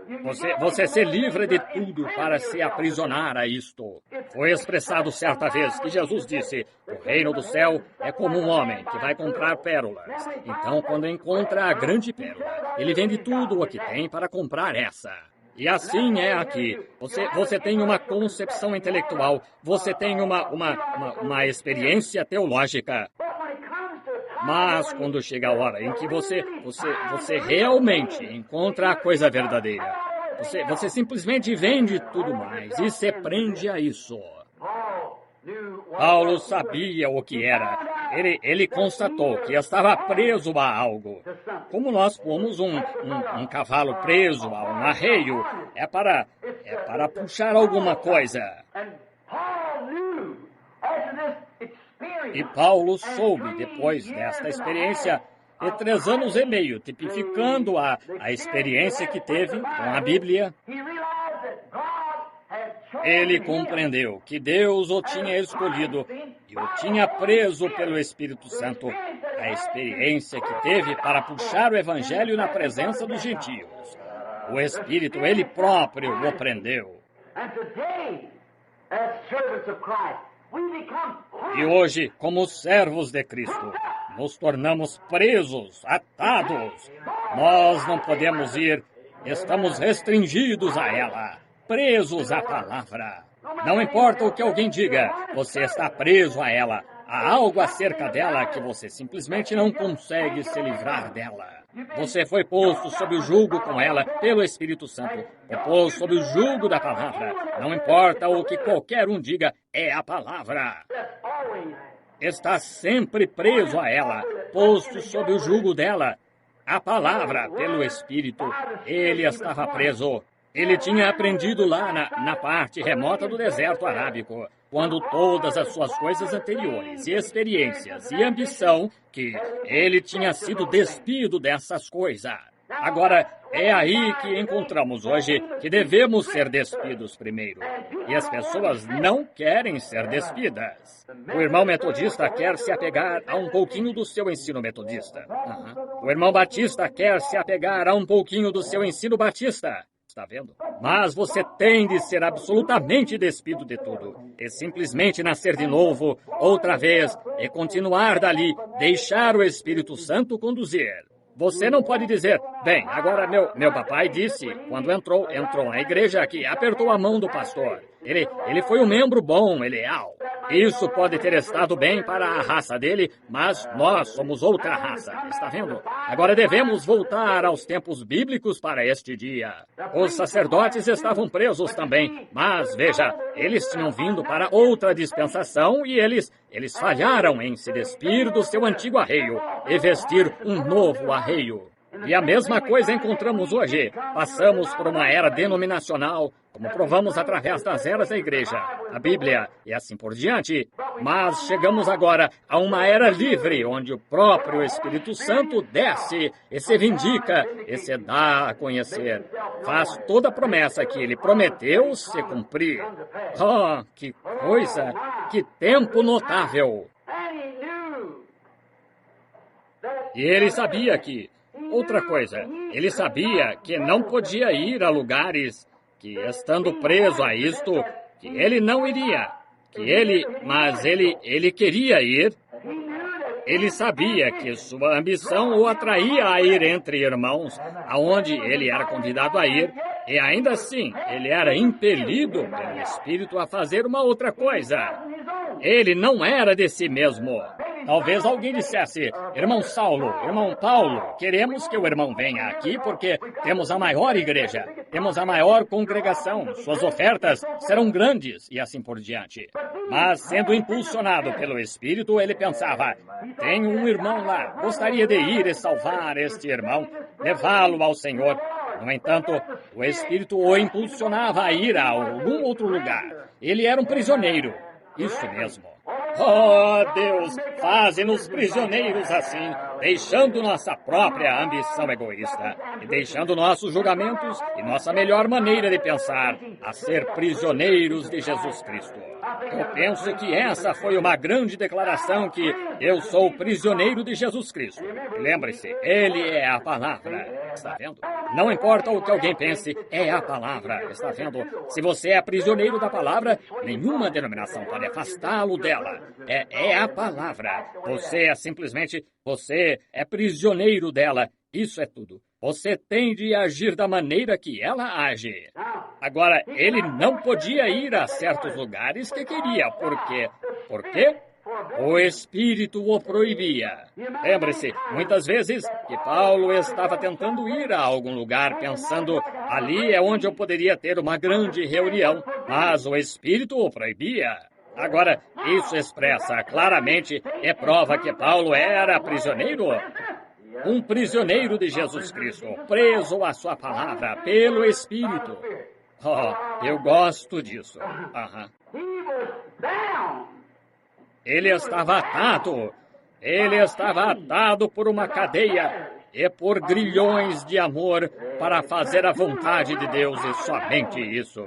Você se livra de tudo para se aprisionar a isto. Foi expressado certa vez que Jesus disse: o reino do céu é como um homem que vai comprar pérolas. Então, quando encontra a grande pérola, ele vende tudo o que tem para comprar essa. E assim é aqui. Você tem uma concepção intelectual, você tem uma experiência teológica. Mas quando chega a hora em que você realmente encontra a coisa verdadeira, você simplesmente vende tudo mais e se prende a isso. Paulo sabia o que era. Ele constatou que estava preso a algo. Como nós pomos um cavalo preso a um arreio, é para puxar alguma coisa. E Paulo soube, depois desta experiência, e 3 anos e meio, tipificando a experiência que teve com a Bíblia, ele compreendeu que Deus o tinha escolhido e o tinha preso pelo Espírito Santo, a experiência que teve para puxar o Evangelho na presença dos gentios. O Espírito, ele próprio, o prendeu. E hoje, como servos de Cristo, nos tornamos presos, atados. Nós não podemos ir, estamos restringidos a ela, presos à palavra. Não importa o que alguém diga, você está preso a ela. Há algo acerca dela que você simplesmente não consegue se livrar dela. Você foi posto sob o jugo com ela pelo Espírito Santo. Foi posto sob o jugo da palavra. Não importa o que qualquer um diga, é a palavra. Está sempre preso a ela, posto sob o jugo dela. A palavra, pelo Espírito, ele estava preso. Ele tinha aprendido lá na parte remota do deserto arábico, quando todas as suas coisas anteriores e experiências e ambição, que ele tinha sido despido dessas coisas. Agora, é aí que encontramos hoje que devemos ser despidos primeiro. E as pessoas não querem ser despidas. O irmão metodista quer se apegar a um pouquinho do seu ensino metodista. O irmão batista quer se apegar a um pouquinho do seu ensino batista. Está vendo? Mas você tem de ser absolutamente despido de tudo. E simplesmente nascer de novo, outra vez, e continuar dali, deixar o Espírito Santo conduzir. Você não pode dizer, bem, agora meu papai disse, quando entrou na igreja aqui, apertou a mão do pastor. Ele foi um membro bom e leal. Isso pode ter estado bem para a raça dele, mas nós somos outra raça, está vendo? Agora devemos voltar aos tempos bíblicos para este dia. Os sacerdotes estavam presos também, mas veja, eles tinham vindo para outra dispensação e eles falharam em se despir do seu antigo arreio e vestir um novo arreio. E a mesma coisa encontramos hoje. Passamos por uma era denominacional, como provamos através das eras da igreja, a Bíblia e assim por diante. Mas chegamos agora a uma era livre, onde o próprio Espírito Santo desce e se vindica e se dá a conhecer. Faz toda a promessa que ele prometeu se cumprir. Oh, que coisa! Que tempo notável! E ele sabia que... Outra coisa, ele sabia que não podia ir a lugares que, estando preso a isto, que ele não iria, mas ele queria ir. Ele sabia que sua ambição o atraía a ir entre irmãos, aonde ele era convidado a ir, e ainda assim, ele era impelido pelo Espírito a fazer uma outra coisa. Ele não era de si mesmo. Talvez alguém dissesse, irmão Saulo, irmão Paulo, queremos que o irmão venha aqui porque temos a maior igreja, temos a maior congregação, suas ofertas serão grandes e assim por diante. Mas sendo impulsionado pelo Espírito, ele pensava, tenho um irmão lá, gostaria de ir e salvar este irmão, levá-lo ao Senhor. No entanto, o Espírito o impulsionava a ir a algum outro lugar. Ele era um prisioneiro. Isso mesmo. Oh, Deus, faze-nos prisioneiros assim, deixando nossa própria ambição egoísta e deixando nossos julgamentos e nossa melhor maneira de pensar a ser prisioneiros de Jesus Cristo. Eu penso que essa foi uma grande declaração que eu sou prisioneiro de Jesus Cristo. Lembre-se, Ele é a palavra. Está vendo? Não importa o que alguém pense, é a palavra. Está vendo? Se você é prisioneiro da palavra, nenhuma denominação pode afastá-lo dela. É a palavra. Você é prisioneiro dela. Isso é tudo. Você tem de agir da maneira que ela age. Agora, ele não podia ir a certos lugares que queria. Por quê? Por quê? O Espírito o proibia. Lembre-se, muitas vezes, que Paulo estava tentando ir a algum lugar, pensando, ali é onde eu poderia ter uma grande reunião, mas o Espírito o proibia. Agora, isso expressa claramente e prova que Paulo era prisioneiro. Um prisioneiro de Jesus Cristo, preso à sua palavra pelo Espírito. Oh, eu gosto disso. Ele estava atado. Ele estava atado por uma cadeia e por grilhões de amor para fazer a vontade de Deus e somente isso.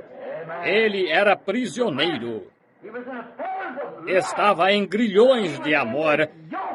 Ele era prisioneiro. Estava em grilhões de amor.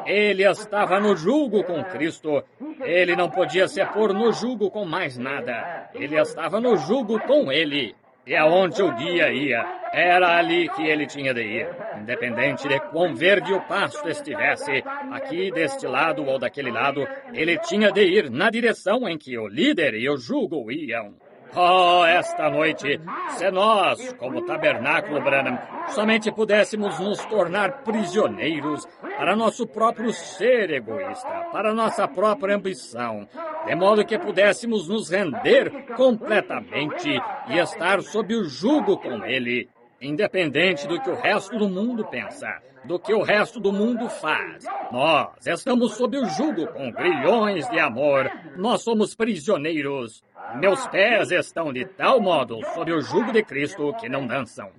Ele estava no jugo com Cristo. Ele não podia se pôr no jugo com mais nada. Ele estava no jugo com Ele. E aonde o guia ia, era ali que ele tinha de ir. Independente de quão verde o pasto estivesse, aqui deste lado ou daquele lado, ele tinha de ir na direção em que o líder e o jugo iam. Oh, esta noite, se nós, como Tabernáculo Branham, somente pudéssemos nos tornar prisioneiros para nosso próprio ser egoísta, para nossa própria ambição, de modo que pudéssemos nos render completamente e estar sob o jugo com Ele, independente do que o resto do mundo pensa, do que o resto do mundo faz. Nós estamos sob o jugo com grilhões de amor, nós somos prisioneiros. Meus pés estão de tal modo sob o jugo de Cristo que não dançam.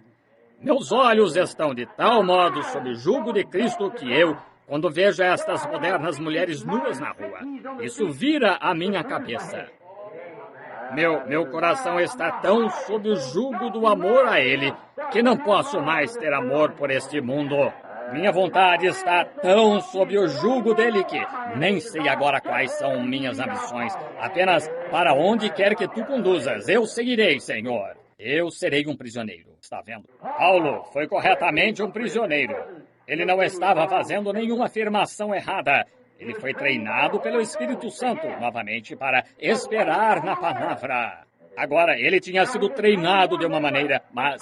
Meus olhos estão de tal modo sob o jugo de Cristo que eu, quando vejo estas modernas mulheres nuas na rua, isso vira a minha cabeça. Meu coração está tão sob o jugo do amor a Ele que não posso mais ter amor por este mundo. Minha vontade está tão sob o jugo dele que nem sei agora quais são minhas ambições. Apenas para onde quer que tu conduzas, eu seguirei, Senhor. Eu serei um prisioneiro. Está vendo? Paulo foi corretamente um prisioneiro. Ele não estava fazendo nenhuma afirmação errada. Ele foi treinado pelo Espírito Santo, novamente, para esperar na palavra. Agora, ele tinha sido treinado de uma maneira, mas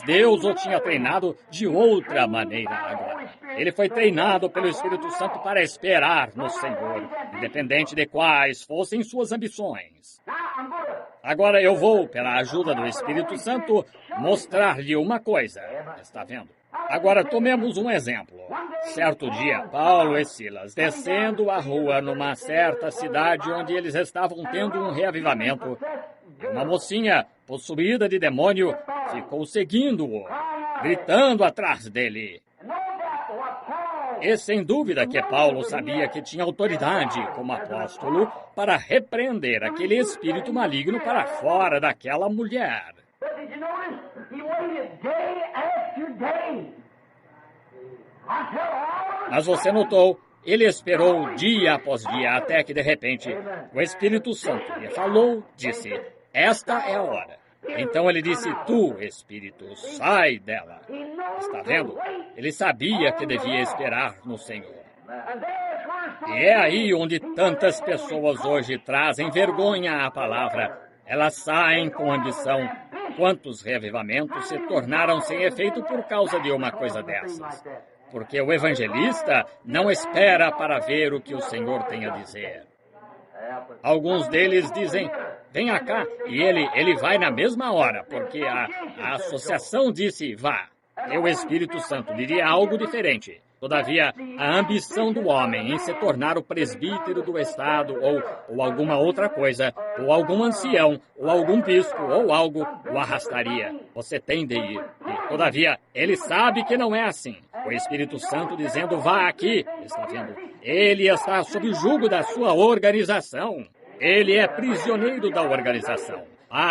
Deus o tinha treinado de outra maneira agora. Ele foi treinado pelo Espírito Santo para esperar no Senhor, independente de quais fossem suas ambições. Agora eu vou, pela ajuda do Espírito Santo, mostrar-lhe uma coisa. Está vendo? Agora tomemos um exemplo. Certo dia, Paulo e Silas, descendo a rua numa certa cidade onde eles estavam tendo um reavivamento, uma mocinha, possuída de demônio, ficou seguindo-o, gritando atrás dele. E sem dúvida que Paulo sabia que tinha autoridade como apóstolo para repreender aquele espírito maligno para fora daquela mulher. Mas você notou, ele esperou dia após dia até que de repente o Espírito Santo lhe falou, disse: esta é a hora. Então ele disse: tu, Espírito, sai dela. Está vendo? Ele sabia que devia esperar no Senhor. E é aí onde tantas pessoas hoje trazem vergonha à palavra. Elas saem com ambição. Quantos reavivamentos se tornaram sem efeito por causa de uma coisa dessas? Porque o evangelista não espera para ver o que o Senhor tem a dizer. Alguns deles dizem: venha cá, e ele vai na mesma hora, porque a associação disse vá. E o Espírito Santo diria algo diferente. Todavia, a ambição do homem em se tornar o presbítero do Estado, ou alguma outra coisa, ou algum ancião, ou algum bispo, ou algo, o arrastaria. Você tem de ir. E, todavia, ele sabe que não é assim. O Espírito Santo dizendo, vá aqui, está vendo? Ele está sob o jugo da sua organização. Ele é prisioneiro da organização.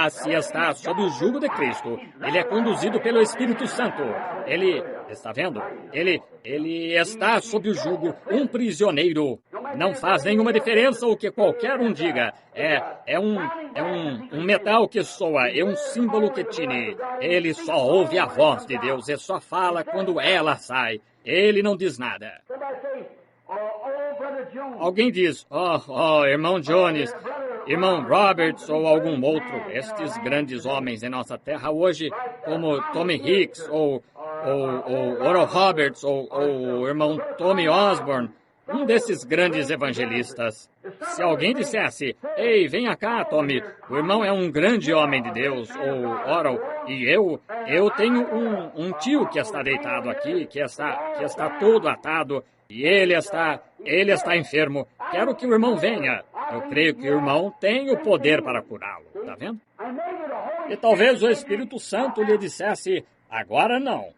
Se está sob o jugo de Cristo, ele é conduzido pelo Espírito Santo. Ele, está vendo? Ele está sob o jugo, um prisioneiro. Não faz nenhuma diferença o que qualquer um diga. É um metal que soa, é um símbolo que tine. Ele só ouve a voz de Deus e só fala quando ela sai. Ele não diz nada. Alguém diz, irmão Jones, irmão Roberts ou algum outro, estes grandes homens em nossa terra hoje, como Tommy Hicks ou Oral Roberts ou o irmão Tommy Osborne, um desses grandes evangelistas. Se alguém dissesse, ei, venha cá, Tommy, o irmão é um grande homem de Deus, ou Oral, e eu tenho um tio que está deitado aqui, que está todo atado, e ele está enfermo. Quero que o irmão venha. Eu creio que o irmão tem o poder para curá-lo. Está vendo? E talvez o Espírito Santo lhe dissesse, agora não.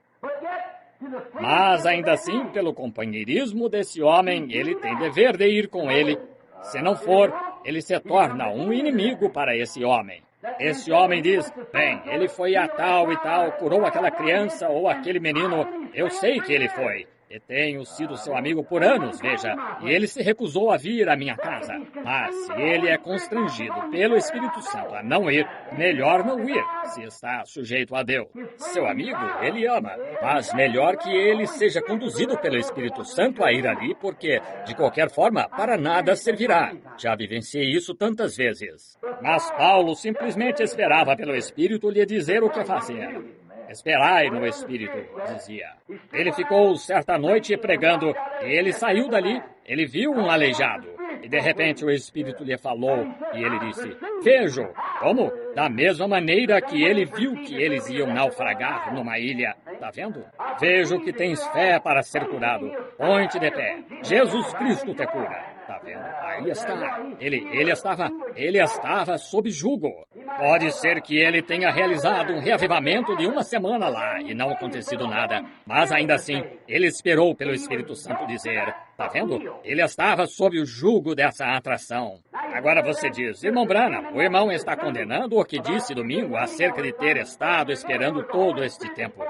Mas ainda assim, pelo companheirismo desse homem, ele tem dever de ir com ele. Se não for, ele se torna um inimigo para esse homem. Esse homem diz, bem, ele foi a tal e tal, curou aquela criança ou aquele menino, eu sei que ele foi. E tenho sido seu amigo por anos, veja, e ele se recusou a vir à minha casa. Mas se ele é constrangido pelo Espírito Santo a não ir, melhor não ir, se está sujeito a Deus. Seu amigo, ele ama, mas melhor que ele seja conduzido pelo Espírito Santo a ir ali, porque, de qualquer forma, para nada servirá. Já vivenciei isso tantas vezes. Mas Paulo simplesmente esperava pelo Espírito lhe dizer o que fazer. Esperai no Espírito, dizia. Ele ficou certa noite pregando e ele saiu dali, ele viu um aleijado. E de repente o Espírito lhe falou e ele disse, vejo, como? Da mesma maneira que ele viu que eles iam naufragar numa ilha. Tá vendo? Vejo que tens fé para ser curado. Põe-te de pé. Jesus Cristo te cura. Tá vendo? Aí está. Ele estava sob jugo. Pode ser que ele tenha realizado um reavivamento de uma semana lá e não acontecido nada. Mas ainda assim, ele esperou pelo Espírito Santo dizer, tá vendo? Ele estava sob o jugo dessa atração. Agora você diz, irmão Branham, o irmão está condenando o que disse domingo acerca de ter estado esperando todo este tempo.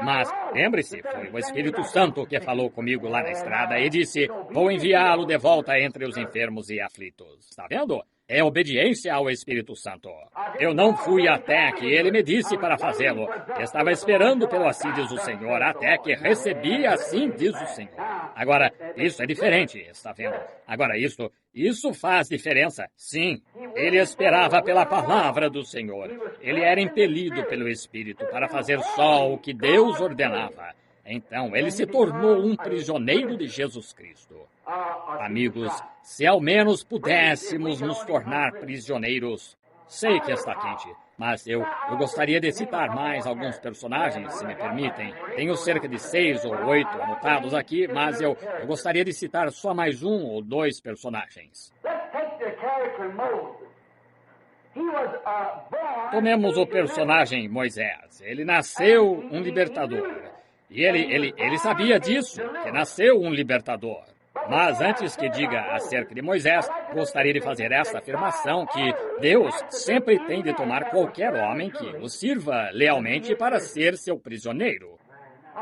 Mas, lembre-se, foi o Espírito Santo que falou comigo lá na estrada e disse, vou enviá-lo de volta entre os enfermos e aflitos. Está vendo? É obediência ao Espírito Santo. Eu não fui até que ele me disse para fazê-lo. Estava esperando pelo assim diz o Senhor, até que recebi assim diz o Senhor. Agora, isso é diferente, está vendo? Agora, isso faz diferença, sim. Ele esperava pela palavra do Senhor. Ele era impelido pelo Espírito para fazer só o que Deus ordenava. Então, ele se tornou um prisioneiro de Jesus Cristo. Amigos, se ao menos pudéssemos nos tornar prisioneiros. Sei que está quente, mas eu gostaria de citar mais alguns personagens, se me permitem. Tenho cerca de 6 ou 8 anotados aqui, mas eu gostaria de citar só mais 1 ou 2 personagens. Tomemos o personagem Moisés. Ele nasceu um libertador. E ele sabia disso, que nasceu um libertador. Mas antes que diga acerca de Moisés, gostaria de fazer esta afirmação que Deus sempre tem de tomar qualquer homem que o sirva lealmente para ser seu prisioneiro.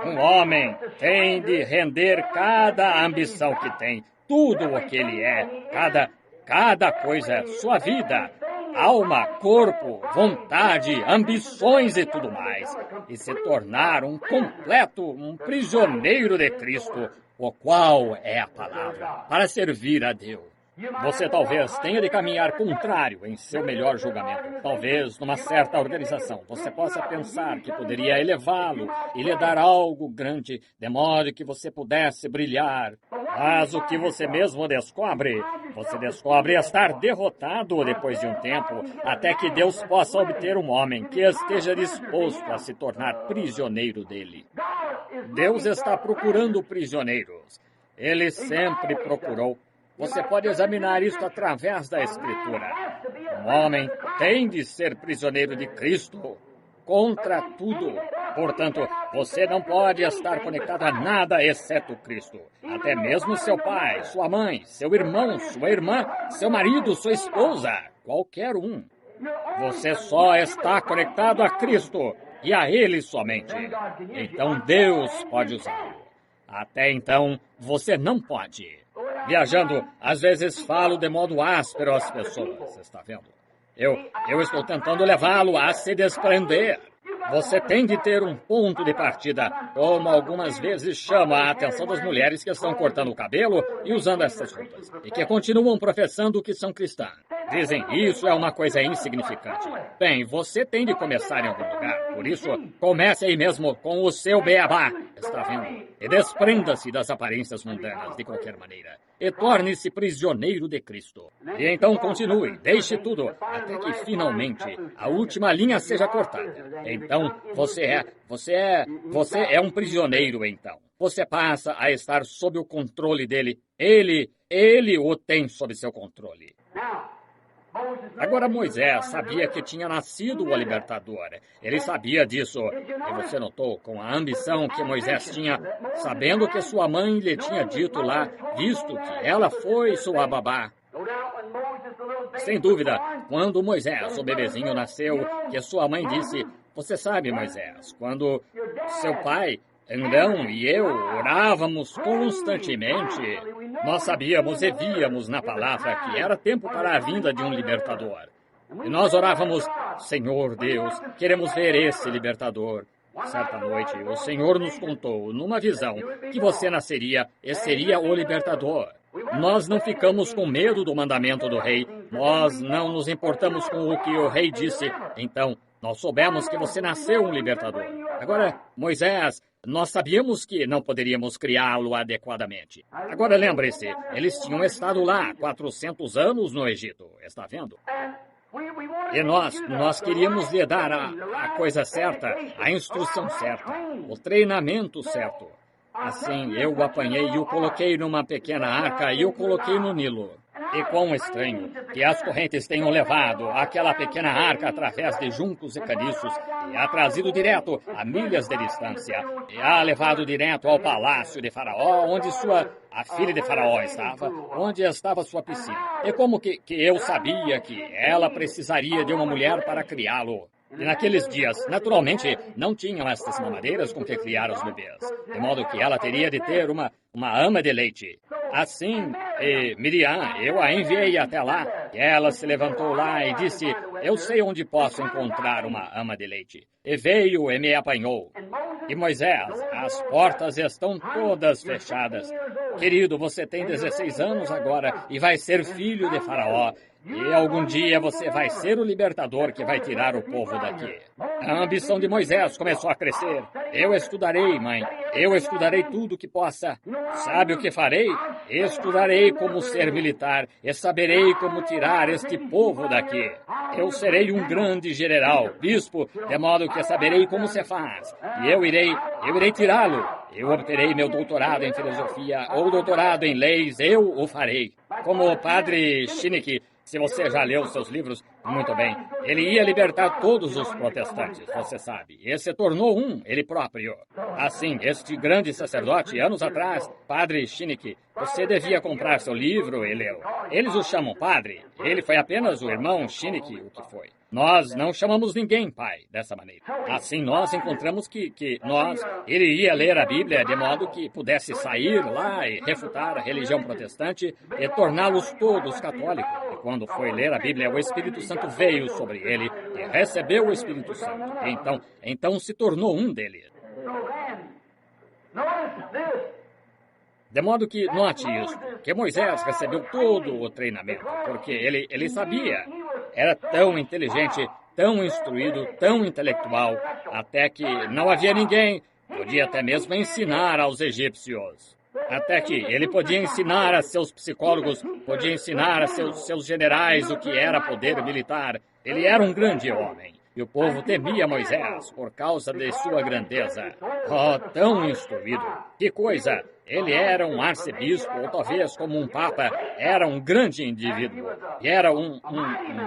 Um homem tem de render cada ambição que tem, tudo o que ele é, cada coisa, sua vida, alma, corpo, vontade, ambições e tudo mais, e se tornar um completo, um prisioneiro de Cristo, o qual é a palavra, para servir a Deus. Você talvez tenha de caminhar contrário em seu melhor julgamento. Talvez, numa certa organização, você possa pensar que poderia elevá-lo e lhe dar algo grande, de modo que você pudesse brilhar. Mas o que você mesmo descobre? Você descobre estar derrotado depois de um tempo, até que Deus possa obter um homem que esteja disposto a se tornar prisioneiro dele. Deus está procurando prisioneiros. Ele sempre procurou. Você pode examinar isso através da Escritura. Um homem tem de ser prisioneiro de Cristo contra tudo. Portanto, você não pode estar conectado a nada exceto Cristo. Até mesmo seu pai, sua mãe, seu irmão, sua irmã, seu marido, sua esposa, qualquer um. Você só está conectado a Cristo e a Ele somente. Então Deus pode usá-lo. Até então, você não pode. Viajando, às vezes falo de modo áspero às pessoas, está vendo? Eu estou tentando levá-lo a se desprender. Você tem de ter um ponto de partida, como algumas vezes chama a atenção das mulheres que estão cortando o cabelo e usando essas roupas, e que continuam professando que são cristãs. Dizem, isso é uma coisa insignificante. Bem, você tem de começar em algum lugar, por isso, comece aí mesmo com o seu beabá, está vendo? E desprenda-se das aparências mundanas de qualquer maneira, e torne-se prisioneiro de Cristo. E então continue, deixe tudo, até que finalmente a última linha seja cortada. Então, você é um prisioneiro, então. Você passa a estar sob o controle dele. Ele o tem sob seu controle. Agora Moisés sabia que tinha nascido o libertador. Ele sabia disso. E você notou com a ambição que Moisés tinha, sabendo que sua mãe lhe tinha dito lá, visto que ela foi sua babá. Sem dúvida, quando Moisés, o bebezinho, nasceu, que sua mãe disse, você sabe, Moisés, quando seu pai, Arão e eu orávamos constantemente, nós sabíamos e víamos na palavra que era tempo para a vinda de um libertador. E nós orávamos, Senhor Deus, queremos ver esse libertador. Certa noite, o Senhor nos contou, numa visão, que você nasceria e seria o libertador. Nós não ficamos com medo do mandamento do rei. Nós não nos importamos com o que o rei disse. Então, nós soubemos que você nasceu um libertador. Agora, Moisés, nós sabíamos que não poderíamos criá-lo adequadamente. Agora, lembre-se, eles tinham estado lá 400 anos no Egito. Está vendo? E nós queríamos lhe dar a coisa certa, a instrução certa, o treinamento certo. Assim, eu o apanhei e o coloquei numa pequena arca e o coloquei no Nilo. E quão estranho que as correntes tenham levado aquela pequena arca através de juncos e caniços e a trazido direto a milhas de distância e a levado direto ao palácio de Faraó, onde a filha de Faraó estava, onde estava sua piscina. E como que eu sabia que ela precisaria de uma mulher para criá-lo? E naqueles dias, naturalmente, não tinham estas mamadeiras com que criar os bebês, de modo que ela teria de ter uma ama de leite. Assim, Miriam, eu a enviei até lá, e ela se levantou lá e disse, eu sei onde posso encontrar uma ama de leite. E veio e me apanhou. E Moisés, as portas estão todas fechadas. Querido, você tem 16 anos agora e vai ser filho de Faraó. E algum dia você vai ser o libertador que vai tirar o povo daqui. A ambição de Moisés começou a crescer. Eu estudarei, mãe. Eu estudarei tudo que possa. Sabe o que farei? Estudarei como ser militar e saberei como tirar este povo daqui. Eu serei um grande general, bispo, de modo que saberei como se faz. E eu irei tirá-lo. Eu obterei meu doutorado em filosofia ou doutorado em leis, eu o farei. Como o padre Chinique, se você já leu seus livros, muito bem. Ele ia libertar todos os protestantes, você sabe. E se tornou ele próprio. Assim, este grande sacerdote, anos atrás, padre Chinique, você devia comprar seu livro e leu. Eles o chamam padre. Ele foi apenas o irmão Chinique, o que foi. Nós não chamamos ninguém pai dessa maneira. Assim, nós encontramos que ele ia ler a Bíblia de modo que pudesse sair lá e refutar a religião protestante e torná-los todos católicos. E quando foi ler a Bíblia, o Espírito Santo veio sobre ele e recebeu o Espírito Santo. E então se tornou um deles. De modo que, note isso, que Moisés recebeu todo o treinamento, porque ele sabia, era tão inteligente, tão instruído, tão intelectual, até que não havia ninguém, podia até mesmo ensinar aos egípcios. Até que ele podia ensinar a seus psicólogos, podia ensinar a seus generais o que era poder militar. Ele era um grande homem. E o povo temia Moisés por causa de sua grandeza. Oh, tão instruído! Que coisa! Ele era um arcebispo, ou talvez como um papa, era um grande indivíduo. E era um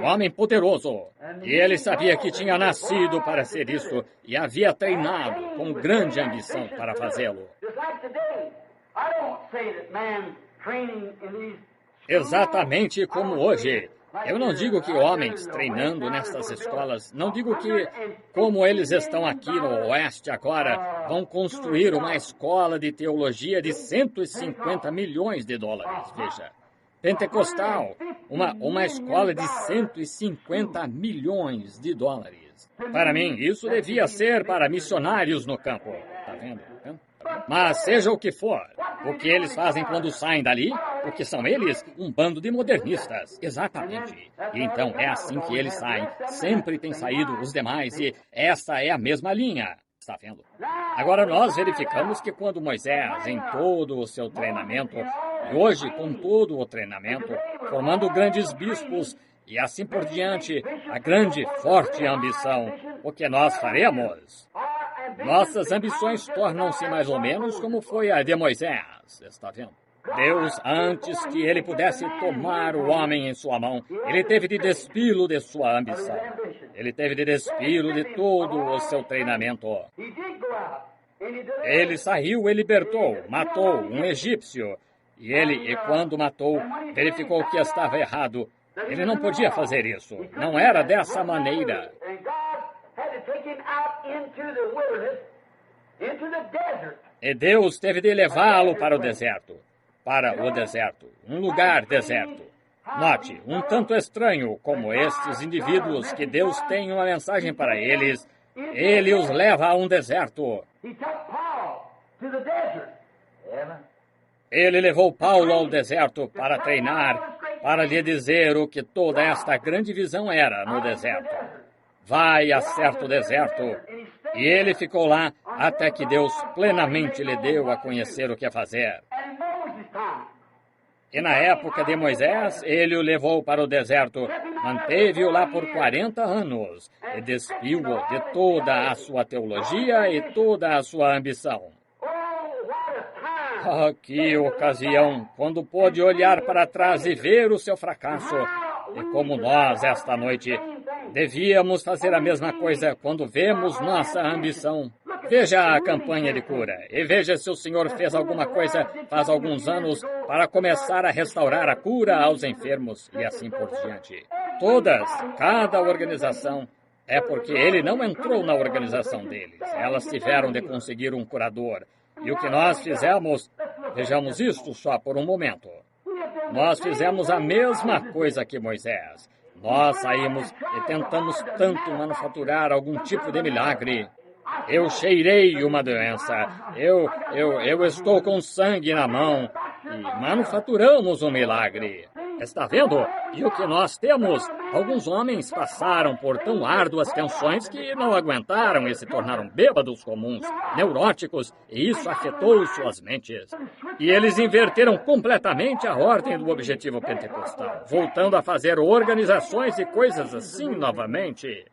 homem poderoso. E ele sabia que tinha nascido para ser isso e havia treinado com grande ambição para fazê-lo. Exatamente como hoje. Eu não digo que homens treinando nestas escolas, não digo que, como eles estão aqui no Oeste agora, vão construir uma escola de teologia de 150 milhões de dólares, veja. Pentecostal, uma escola de 150 milhões de dólares. Para mim, isso devia ser para missionários no campo. Está vendo? Mas seja o que for, o que eles fazem quando saem dali, porque são eles um bando de modernistas, exatamente. E então é assim que eles saem, sempre têm saído os demais e essa é a mesma linha, está vendo? Agora nós verificamos que quando Moisés, em todo o seu treinamento, e hoje com todo o treinamento, formando grandes bispos e assim por diante, a grande, forte ambição, o que nós faremos? Nossas ambições tornam-se mais ou menos como foi a de Moisés, está vendo? Deus, antes que ele pudesse tomar o homem em sua mão, ele teve de despí-lo de sua ambição. Ele teve de despí-lo de todo o seu treinamento. Ele saiu e libertou, matou um egípcio. E quando matou, verificou que estava errado. Ele não podia fazer isso. Não era dessa maneira. E Deus teve de levá-lo para o deserto. Um lugar deserto. Note, um tanto estranho como estes indivíduos que Deus tem uma mensagem para eles, ele os leva a um deserto. Ele levou Paulo ao deserto para treinar, para lhe dizer o que toda esta grande visão era no deserto. Vai a certo deserto. E ele ficou lá até que Deus plenamente lhe deu a conhecer o que fazer. E na época de Moisés, ele o levou para o deserto, manteve-o lá por 40 anos e despiu-o de toda a sua teologia e toda a sua ambição. Ah, que ocasião, quando pôde olhar para trás e ver o seu fracasso. E como nós, esta noite, devíamos fazer a mesma coisa quando vemos nossa ambição. Veja a campanha de cura e veja se o Senhor fez alguma coisa faz alguns anos para começar a restaurar a cura aos enfermos e assim por diante. Cada organização, é porque ele não entrou na organização deles. Elas tiveram de conseguir um curador. E o que nós fizemos, vejamos isto só por um momento. Nós fizemos a mesma coisa que Moisés. Nós saímos e tentamos tanto manufaturar algum tipo de milagre. Eu cheirei uma doença. Eu estou com sangue na mão. E manufaturamos um milagre. Está vendo? E o que nós temos? Alguns homens passaram por tão árduas tensões que não aguentaram e se tornaram bêbados comuns, neuróticos, e isso afetou suas mentes. E eles inverteram completamente a ordem do objetivo pentecostal, voltando a fazer organizações e coisas assim novamente.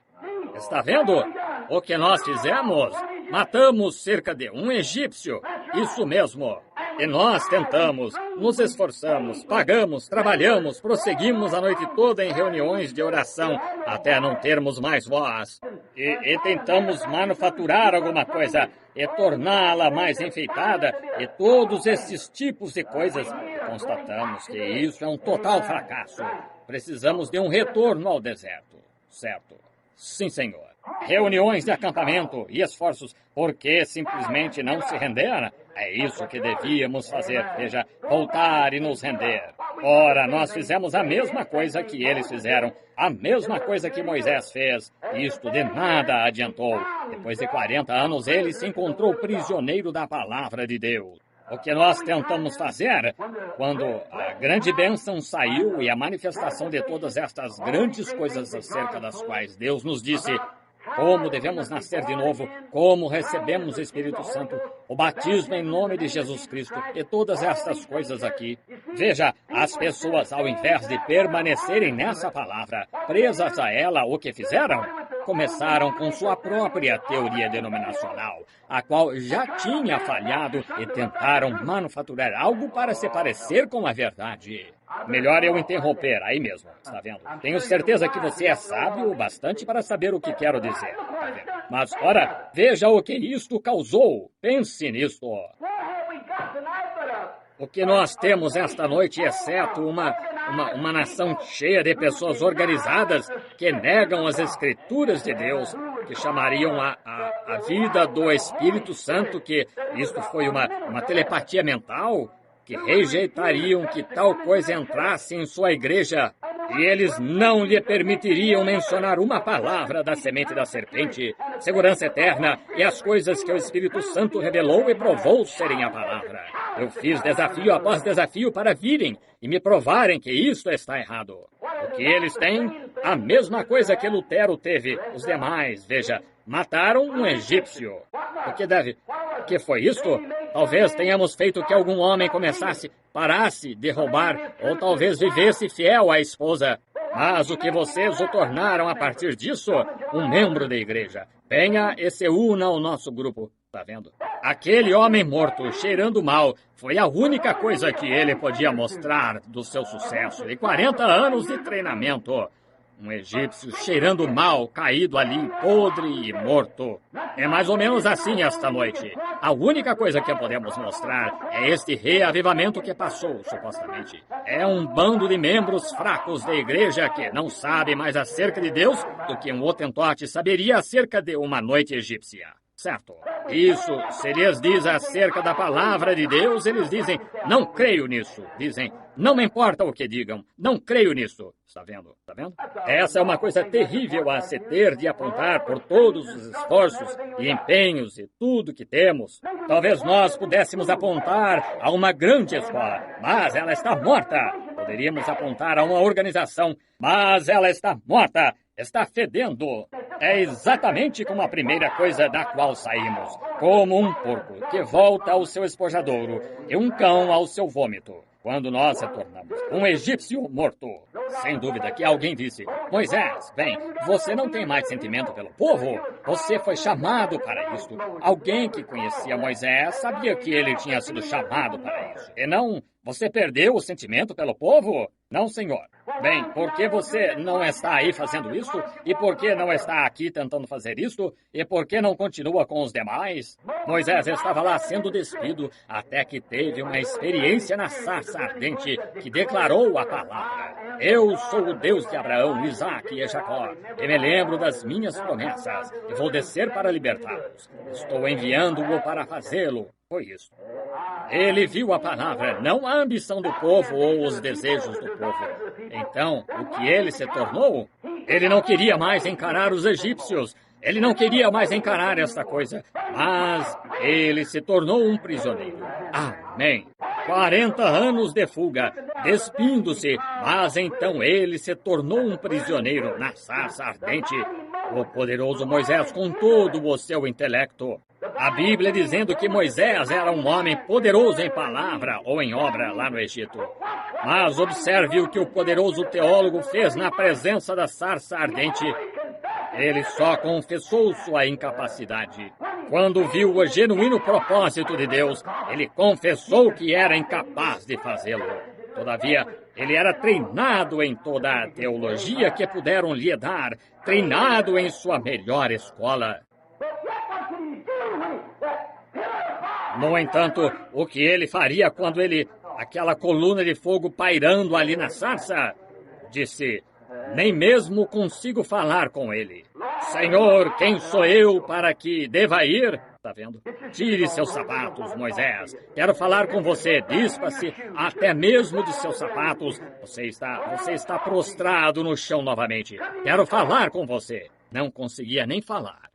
Está vendo? O que nós fizemos? Matamos cerca de um egípcio. Isso mesmo. E nós tentamos, nos esforçamos, pagamos, trabalhamos, prosseguimos a noite toda em reuniões de oração, até não termos mais voz. E tentamos manufaturar alguma coisa, e torná-la mais enfeitada, e todos esses tipos de coisas. E constatamos que isso é um total fracasso. Precisamos de um retorno ao deserto. Certo? Sim, Senhor. Reuniões de acampamento e esforços, por que simplesmente não se render? É isso que devíamos fazer, veja, voltar e nos render. Ora, nós fizemos a mesma coisa que eles fizeram, a mesma coisa que Moisés fez. Isto de nada adiantou. Depois de 40 anos, ele se encontrou prisioneiro da palavra de Deus. O que nós tentamos fazer, quando a grande bênção saiu e a manifestação de todas estas grandes coisas acerca das quais Deus nos disse como devemos nascer de novo, como recebemos o Espírito Santo, o batismo em nome de Jesus Cristo e todas estas coisas aqui. Veja, as pessoas, ao invés de permanecerem nessa palavra, presas a ela, o que fizeram? Começaram com sua própria teoria denominacional, a qual já tinha falhado e tentaram manufaturar algo para se parecer com a verdade. Melhor eu interromper aí mesmo, está vendo? Tenho certeza que você é sábio o bastante para saber o que quero dizer. Tá vendo? Mas, ora, veja o que isto causou. Pense nisto. O que nós temos esta noite, exceto uma nação cheia de pessoas organizadas que negam as Escrituras de Deus, que chamariam a vida do Espírito Santo, que isto foi uma telepatia mental, que rejeitariam que tal coisa entrasse em sua igreja, e eles não lhe permitiriam mencionar uma palavra da semente da serpente, segurança eterna e as coisas que o Espírito Santo revelou e provou serem a palavra. Eu fiz desafio após desafio para virem e me provarem que isso está errado. O que eles têm? A mesma coisa que Lutero teve. Os demais, veja, mataram um egípcio. O que foi isto? Talvez tenhamos feito que algum homem parasse de roubar, ou talvez vivesse fiel à esposa. Mas o que vocês o tornaram a partir disso? Um membro da igreja. Venha e se una ao nosso grupo. Tá vendo? Aquele homem morto, cheirando mal, foi a única coisa que ele podia mostrar do seu sucesso e 40 anos de treinamento. Um egípcio cheirando mal, caído ali, podre e morto. É mais ou menos assim esta noite. A única coisa que podemos mostrar é este reavivamento que passou, supostamente. É um bando de membros fracos da igreja que não sabe mais acerca de Deus do que um hotentote saberia acerca de uma noite egípcia. Certo. Isso, se lhes diz acerca da palavra de Deus, eles dizem, não creio nisso. Dizem, não me importa o que digam, não creio nisso. Está vendo? Está vendo? Essa é uma coisa terrível a se ter de apontar por todos os esforços e empenhos e tudo que temos. Talvez nós pudéssemos apontar a uma grande escola, mas ela está morta. Poderíamos apontar a uma organização, mas ela está morta. Está fedendo. É exatamente como a primeira coisa da qual saímos. Como um porco que volta ao seu espojadouro e um cão ao seu vômito. Quando nós retornamos, um egípcio morto. Sem dúvida que alguém disse, Moisés, bem, você não tem mais sentimento pelo povo? Você foi chamado para isto. Alguém que conhecia Moisés sabia que ele tinha sido chamado para isso. E não, você perdeu o sentimento pelo povo? Não, senhor. Bem, por que você não está aí fazendo isso? E por que não está aqui tentando fazer isso? E por que não continua com os demais? Moisés estava lá sendo despido até que teve uma experiência na sarça ardente que declarou a palavra. Eu sou o Deus de Abraão, Isaque e Jacó. E me lembro das minhas promessas e vou descer para libertá-los. Estou enviando-o para fazê-lo. Foi isso. Ele viu a palavra, não a ambição do povo ou os desejos do povo. Então, o que ele se tornou? Ele não queria mais encarar os egípcios. Ele não queria mais encarar esta coisa. Mas ele se tornou um prisioneiro. Amém. 40 anos de fuga, despindo-se, mas então ele se tornou um prisioneiro na sarça ardente. O poderoso Moisés com todo o seu intelecto. A Bíblia dizendo que Moisés era um homem poderoso em palavra ou em obra lá no Egito. Mas observe o que o poderoso teólogo fez na presença da sarça ardente. Ele só confessou sua incapacidade. Quando viu o genuíno propósito de Deus, ele confessou que era incapaz de fazê-lo. Todavia, ele era treinado em toda a teologia que puderam lhe dar, treinado em sua melhor escola. No entanto, o que ele faria quando aquela coluna de fogo pairando ali na sarça? Disse, nem mesmo consigo falar com ele. Senhor, quem sou eu para que deva ir? Está vendo? Tire seus sapatos, Moisés. Quero falar com você. Dispa-se até mesmo de seus sapatos. Você está prostrado no chão novamente. Quero falar com você. Não conseguia nem falar.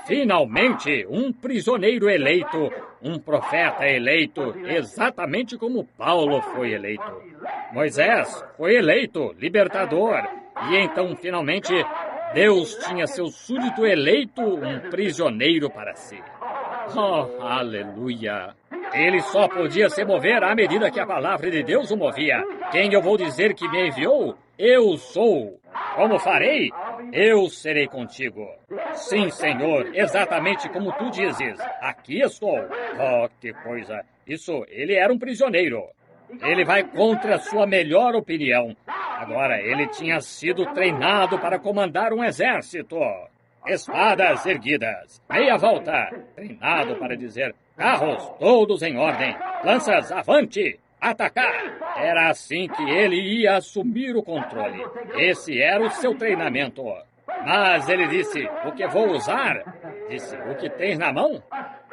Finalmente, um prisioneiro eleito, um profeta eleito, exatamente como Paulo foi eleito. Moisés foi eleito, libertador, e então, finalmente, Deus tinha seu súdito eleito, um prisioneiro para si. Oh, aleluia! Ele só podia se mover à medida que a palavra de Deus o movia. Quem eu vou dizer que me enviou? Eu sou. Como farei? Eu serei contigo. Sim, Senhor, exatamente como tu dizes. Aqui estou. Oh, que coisa. Isso, ele era um prisioneiro. Ele vai contra a sua melhor opinião. Agora, ele tinha sido treinado para comandar um exército. Espadas erguidas. Meia volta. Treinado para dizer, carros todos em ordem. Lanças, avante. Atacar! Era assim que ele ia assumir o controle. Esse era o seu treinamento. Mas ele disse, o que vou usar? Disse, o que tens na mão?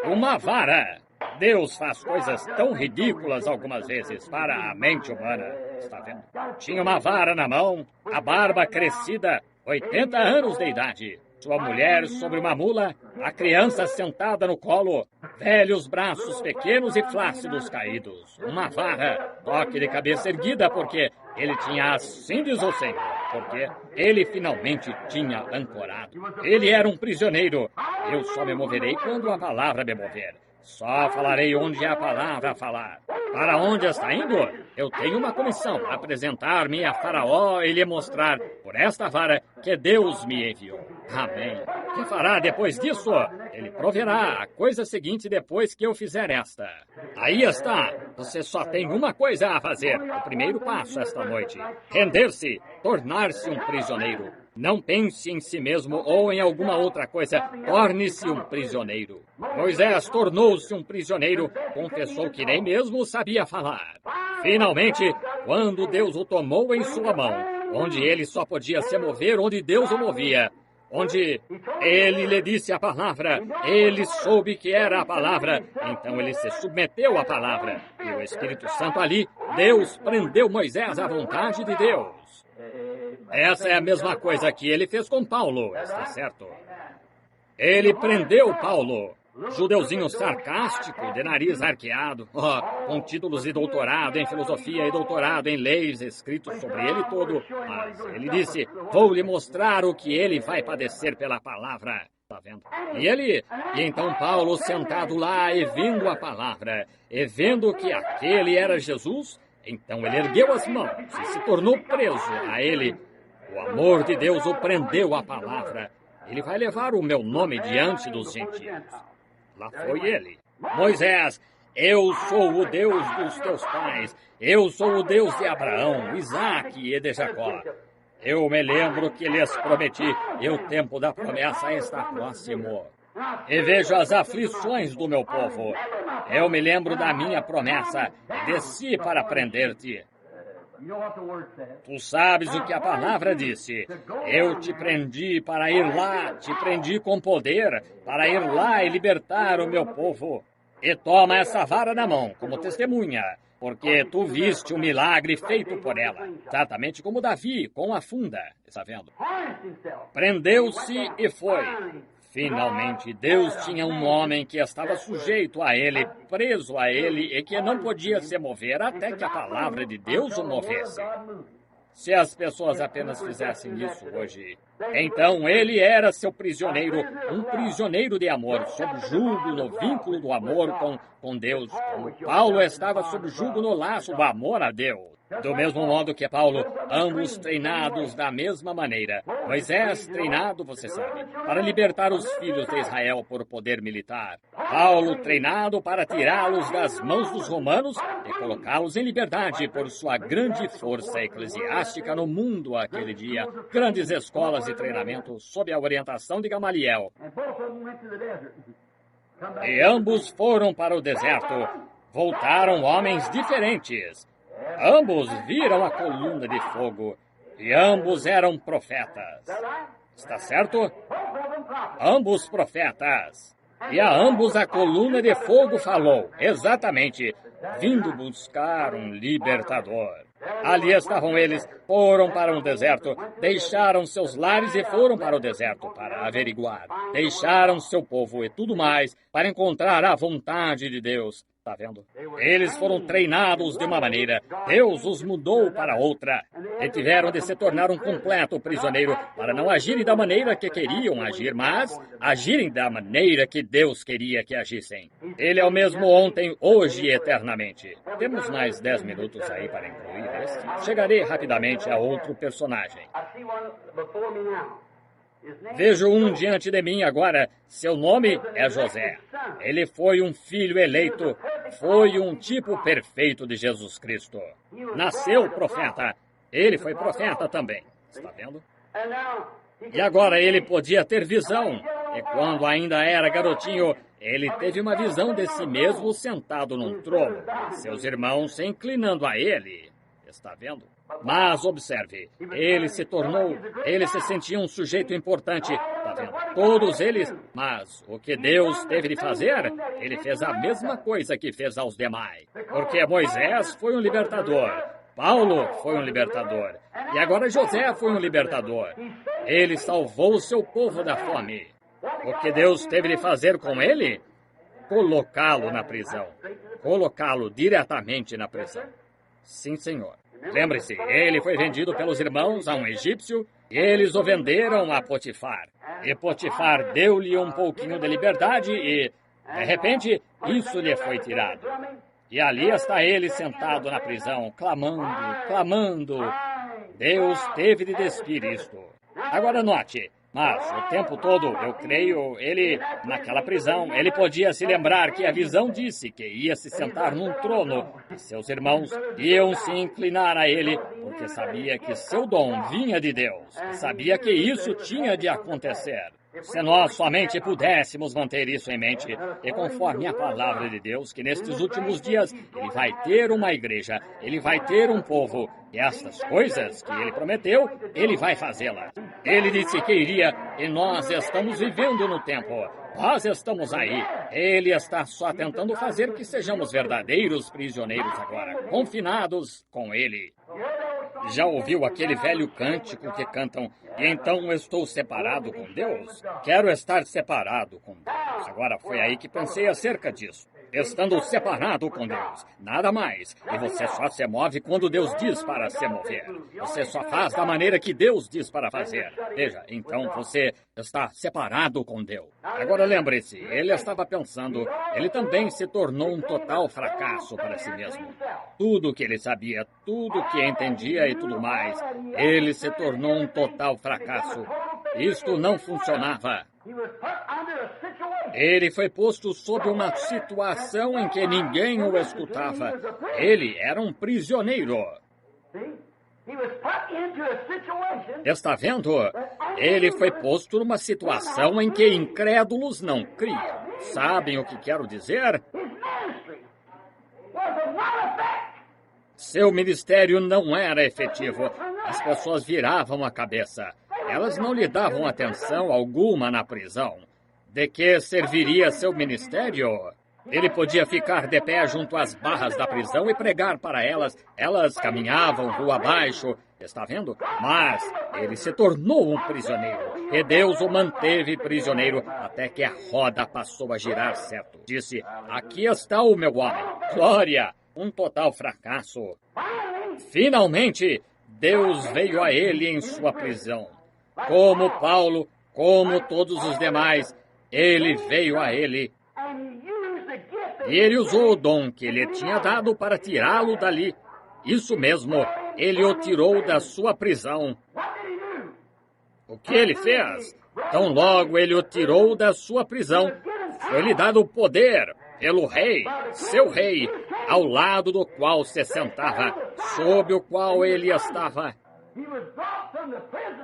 Uma vara. Deus faz coisas tão ridículas algumas vezes para a mente humana. Está vendo? Tinha uma vara na mão, a barba crescida, 80 anos de idade. Sua mulher sobre uma mula, a criança sentada no colo, velhos braços pequenos e flácidos caídos, uma vara, toque de cabeça erguida, porque ele tinha, assim diz o Senhor, porque ele finalmente tinha ancorado. Ele era um prisioneiro. Eu só me moverei quando a palavra me mover. Só falarei onde a palavra falar. Para onde está indo? Eu tenho uma comissão, apresentar-me a Faraó e lhe mostrar, por esta vara, que Deus me enviou. Amém. O que fará depois disso? Ele proverá a coisa seguinte depois que eu fizer esta. Aí está. Você só tem uma coisa a fazer. O primeiro passo esta noite. Render-se, tornar-se um prisioneiro. Não pense em si mesmo ou em alguma outra coisa. Torne-se um prisioneiro. Moisés tornou-se um prisioneiro, confessou que nem mesmo sabia falar. Finalmente, quando Deus o tomou em sua mão, onde ele só podia se mover onde Deus o movia, onde ele lhe disse a palavra, ele soube que era a palavra, então ele se submeteu à palavra. E o Espírito Santo ali, Deus prendeu Moisés à vontade de Deus. Essa é a mesma coisa que ele fez com Paulo, está certo? Ele prendeu Paulo, judeuzinho sarcástico, de nariz arqueado, com títulos de doutorado em filosofia e doutorado em leis escritos sobre ele todo. Mas ele disse, vou lhe mostrar o que ele vai padecer pela palavra. Está vendo? E então Paulo sentado lá e vindo a palavra, e vendo que aquele era Jesus, então ele ergueu as mãos e se tornou preso a ele. O amor de Deus o prendeu à palavra. Ele vai levar o meu nome diante dos gentios. Lá foi ele. Moisés, eu sou o Deus dos teus pais. Eu sou o Deus de Abraão, Isaque e de Jacó. Eu me lembro que lhes prometi, e o tempo da promessa está próximo. E vejo as aflições do meu povo. Eu me lembro da minha promessa, e desci para prender-te. Tu sabes o que a palavra disse. Eu te prendi para ir lá, te prendi com poder, para ir lá e libertar o meu povo. E toma essa vara na mão, como testemunha, porque tu viste o milagre feito por ela, exatamente como Davi, com a funda, está vendo? Prendeu-se e foi. Finalmente, Deus tinha um homem que estava sujeito a ele, preso a ele, e que não podia se mover até que a palavra de Deus o movesse. Se as pessoas apenas fizessem isso hoje, então ele era seu prisioneiro, um prisioneiro de amor, sob jugo no vínculo do amor com Deus, como Paulo estava sob jugo no laço do amor a Deus. Do mesmo modo que Paulo, ambos treinados da mesma maneira. Moisés treinado, você sabe, para libertar os filhos de Israel por poder militar. Paulo treinado para tirá-los das mãos dos romanos e colocá-los em liberdade por sua grande força eclesiástica no mundo aquele dia. Grandes escolas de treinamento sob a orientação de Gamaliel. E ambos foram para o deserto. Voltaram homens diferentes. Ambos viram a coluna de fogo, e ambos eram profetas. Está certo? Ambos profetas. E a ambos a coluna de fogo falou, exatamente, vindo buscar um libertador. Ali estavam eles, foram para um deserto, deixaram seus lares e foram para o deserto para averiguar. Deixaram seu povo e tudo mais para encontrar a vontade de Deus. Está vendo? Eles foram treinados de uma maneira, Deus os mudou para outra, e tiveram de se tornar um completo prisioneiro para não agirem da maneira que queriam agir, mas agirem da maneira que Deus queria que agissem. Ele é o mesmo ontem, hoje e eternamente. Temos mais 10 minutos aí para incluir este. Chegarei rapidamente a outro personagem. Vejo um diante de mim agora. Seu nome é José. Ele foi um filho eleito. Foi um tipo perfeito de Jesus Cristo. Nasceu profeta. Ele foi profeta também. Está vendo? E agora ele podia ter visão. E quando ainda era garotinho, ele teve uma visão de si mesmo sentado num trono. Seus irmãos se inclinando a ele. Está vendo? Mas observe, ele se sentia um sujeito importante, tá vendo? Todos eles, mas o que Deus teve de fazer, ele fez a mesma coisa que fez aos demais. Porque Moisés foi um libertador, Paulo foi um libertador, e agora José foi um libertador. Ele salvou o seu povo da fome. O que Deus teve de fazer com ele? Colocá-lo na prisão, colocá-lo diretamente na prisão. Sim, senhor. Lembre-se, ele foi vendido pelos irmãos a um egípcio e eles o venderam a Potifar. E Potifar deu-lhe um pouquinho de liberdade e, de repente, isso lhe foi tirado. E ali está ele sentado na prisão, clamando, clamando. Deus teve de despir isto. Agora note, mas o tempo todo, eu creio, ele, naquela prisão, ele podia se lembrar que a visão disse que ia se sentar num trono e seus irmãos iam se inclinar a ele, porque sabia que seu dom vinha de Deus, e sabia que isso tinha de acontecer. Se nós somente pudéssemos manter isso em mente, e conforme a palavra de Deus, que nestes últimos dias ele vai ter uma igreja, ele vai ter um povo, e estas coisas que ele prometeu, ele vai fazê-las. Ele disse que iria, e nós estamos vivendo no tempo. Nós estamos aí. Ele está só tentando fazer que sejamos verdadeiros prisioneiros agora, confinados com ele. Já ouviu aquele velho cântico que cantam, e então estou separado com Deus? Quero estar separado com Deus. Agora foi aí que pensei acerca disso. Estando separado com Deus, nada mais. E você só se move quando Deus diz para se mover. Você só faz da maneira que Deus diz para fazer. Veja, então você está separado com Deus. Agora lembre-se, ele estava pensando, ele também se tornou um total fracasso para si mesmo. Tudo que ele sabia, tudo que entendia e tudo mais, ele se tornou um total fracasso. Isto não funcionava. Ele foi posto sob uma situação em que ninguém o escutava. Ele era um prisioneiro. Está vendo? Ele foi posto numa situação em que incrédulos não criam. Sabem o que quero dizer? Seu ministério não era efetivo. As pessoas viravam a cabeça. Elas não lhe davam atenção alguma na prisão. De que serviria seu ministério? Ele podia ficar de pé junto às barras da prisão e pregar para elas. Elas caminhavam rua abaixo, está vendo? Mas ele se tornou um prisioneiro. E Deus o manteve prisioneiro até que a roda passou a girar certo. Disse, aqui está o meu homem. Glória! Um total fracasso. Finalmente, Deus veio a ele em sua prisão. Como Paulo, como todos os demais, ele veio a ele. E ele usou o dom que ele tinha dado para tirá-lo dali. Isso mesmo, ele o tirou da sua prisão. O que ele fez? Tão logo ele o tirou da sua prisão, foi-lhe dado o poder pelo rei, seu rei, ao lado do qual se sentava, sob o qual ele estava.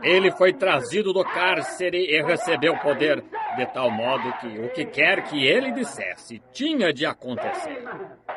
Ele foi trazido do cárcere e recebeu poder, de tal modo que o que quer que ele dissesse tinha de acontecer.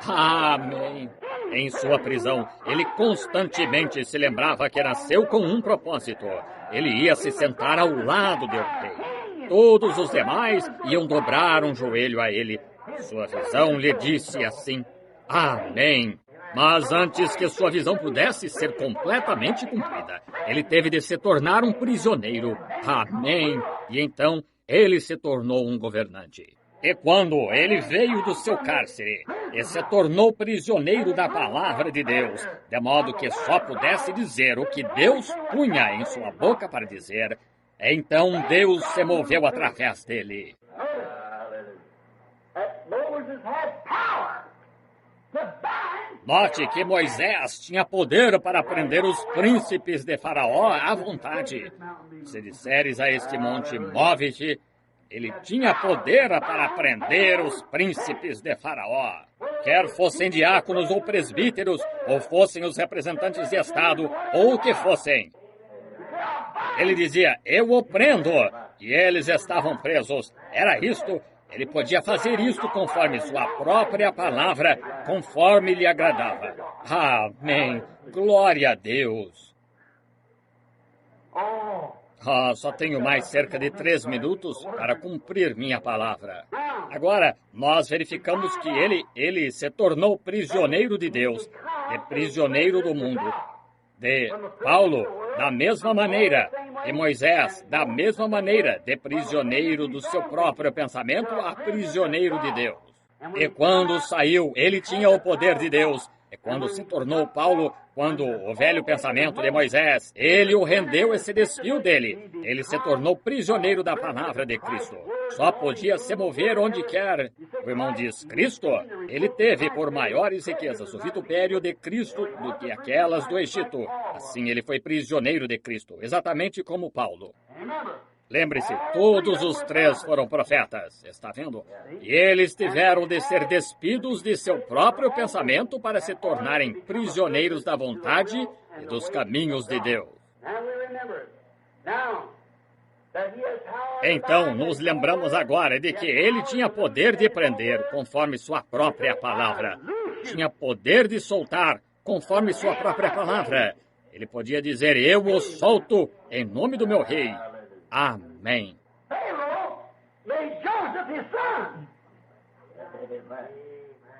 Amém. Em sua prisão, ele constantemente se lembrava que nasceu com um propósito. Ele ia se sentar ao lado do rei. Todos os demais iam dobrar um joelho a ele. Sua visão lhe disse assim, amém. Mas antes que sua visão pudesse ser completamente cumprida, ele teve de se tornar um prisioneiro. Amém. E então, ele se tornou um governante. E quando ele veio do seu cárcere e se tornou prisioneiro da palavra de Deus, de modo que só pudesse dizer o que Deus punha em sua boca para dizer, então Deus se moveu através dele. Note que Moisés tinha poder para prender os príncipes de Faraó à vontade. Se disseres a este monte, move-te, ele tinha poder para prender os príncipes de Faraó. Quer fossem diáconos ou presbíteros, ou fossem os representantes de Estado, ou o que fossem. Ele dizia, eu o prendo, e eles estavam presos. Era isto. Ele podia fazer isto conforme sua própria palavra, conforme lhe agradava. Amém. Glória a Deus. Só tenho mais cerca de 3 minutos para cumprir minha palavra. Agora, nós verificamos que ele se tornou prisioneiro de Deus, e prisioneiro do mundo. De Paulo, da mesma maneira, de Moisés, da mesma maneira, de prisioneiro do seu próprio pensamento a prisioneiro de Deus. E quando saiu, ele tinha o poder de Deus. E quando se tornou Paulo, quando o velho pensamento de Moisés, ele o rendeu esse desvio dele. Ele se tornou prisioneiro da palavra de Cristo. Só podia se mover onde quer. O irmão diz, Cristo, ele teve por maiores riquezas o vitupério de Cristo do que aquelas do Egito. Assim ele foi prisioneiro de Cristo, exatamente como Paulo. Lembre-se, todos os três foram profetas, está vendo? E eles tiveram de ser despidos de seu próprio pensamento para se tornarem prisioneiros da vontade e dos caminhos de Deus. Então, nos lembramos agora de que ele tinha poder de prender, conforme sua própria palavra. Tinha poder de soltar, conforme sua própria palavra. Ele podia dizer, eu o solto em nome do meu rei. Amém.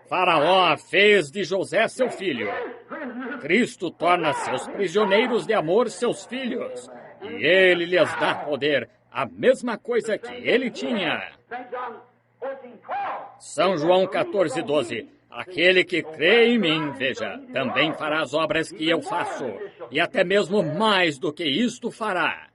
Faraó fez de José seu filho. Cristo torna seus prisioneiros de amor seus filhos. E ele lhes dá poder, a mesma coisa que ele tinha. São João 14:12. Aquele que crê em mim, veja, também fará as obras que eu faço, e até mesmo mais do que isto fará.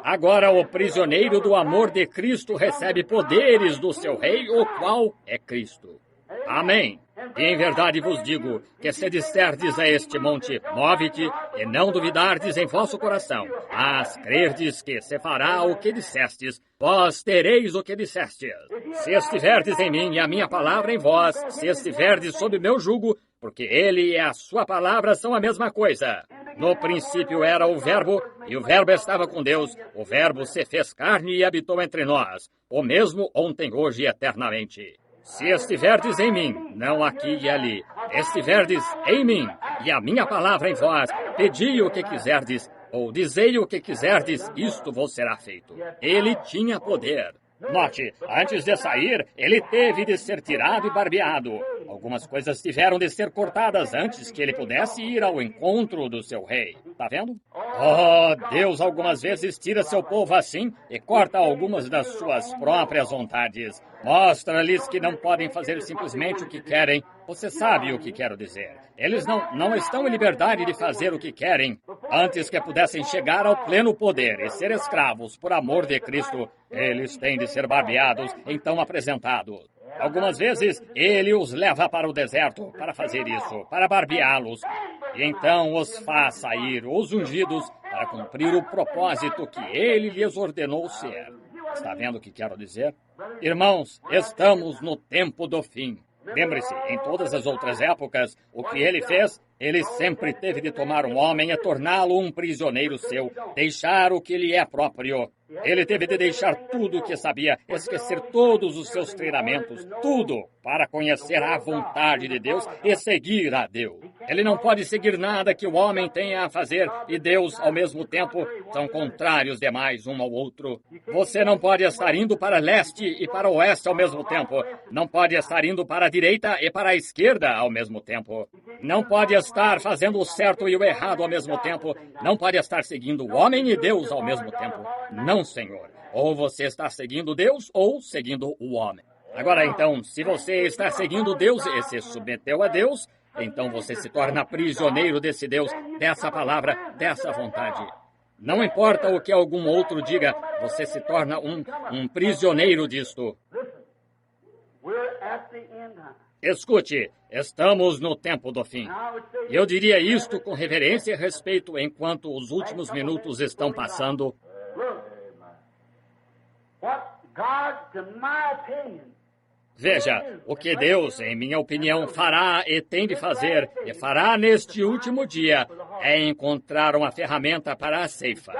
Agora o prisioneiro do amor de Cristo recebe poderes do seu rei, o qual é Cristo. Amém. E em verdade vos digo, que se disserdes a este monte, move-te, e não duvidardes em vosso coração, mas crerdes que se fará o que dissestes, vós tereis o que dissestes. Se estiverdes em mim e a minha palavra em vós, se estiverdes sob meu jugo, porque ele e a sua palavra são a mesma coisa. No princípio era o Verbo, e o Verbo estava com Deus. O Verbo se fez carne e habitou entre nós, o mesmo ontem, hoje e eternamente. Se estiverdes em mim, não aqui e ali, estiverdes em mim, e a minha palavra em vós, pedi o que quiserdes, ou dizei o que quiserdes, isto vos será feito. Ele tinha poder. Note, antes de sair, ele teve de ser tirado e barbeado. Algumas coisas tiveram de ser cortadas antes que ele pudesse ir ao encontro do seu rei. Tá vendo? Oh, Deus algumas vezes tira seu povo assim e corta algumas das suas próprias vontades. Mostra-lhes que não podem fazer simplesmente o que querem. Você sabe o que quero dizer. Eles não estão em liberdade de fazer o que querem. Antes que pudessem chegar ao pleno poder e ser escravos por amor de Cristo, eles têm de ser barbeados, então apresentados. Algumas vezes, ele os leva para o deserto para fazer isso, para barbeá-los. E então os faz sair, os ungidos, para cumprir o propósito que ele lhes ordenou ser. Está vendo o que quero dizer? Irmãos, estamos no tempo do fim. Lembre-se, em todas as outras épocas, o que ele fez, ele sempre teve de tomar um homem e torná-lo um prisioneiro seu, deixar o que lhe é próprio. Ele teve de deixar tudo o que sabia, esquecer todos os seus treinamentos, tudo, para conhecer a vontade de Deus e seguir a Deus. Ele não pode seguir nada que o homem tenha a fazer e Deus, ao mesmo tempo, são contrários demais um ao outro. Você não pode estar indo para leste e para oeste ao mesmo tempo. Não pode estar indo para a direita e para a esquerda ao mesmo tempo. Não pode estar fazendo o certo e o errado ao mesmo tempo. Não pode estar seguindo o homem e Deus ao mesmo tempo. Não, Senhor. Ou você está seguindo Deus ou seguindo o homem. Agora, então, se você está seguindo Deus e se submeteu a Deus, então você se torna prisioneiro desse Deus, dessa palavra, dessa vontade. Não importa o que algum outro diga, você se torna um prisioneiro disto. Escute, estamos no tempo do fim. Eu diria isto com reverência e respeito enquanto os últimos minutos estão passando. Veja, o que Deus, em minha opinião, fará e tem de fazer, e fará neste último dia, é encontrar uma ferramenta para a ceifa.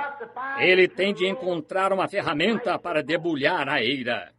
Ele tem de encontrar uma ferramenta para debulhar a eira.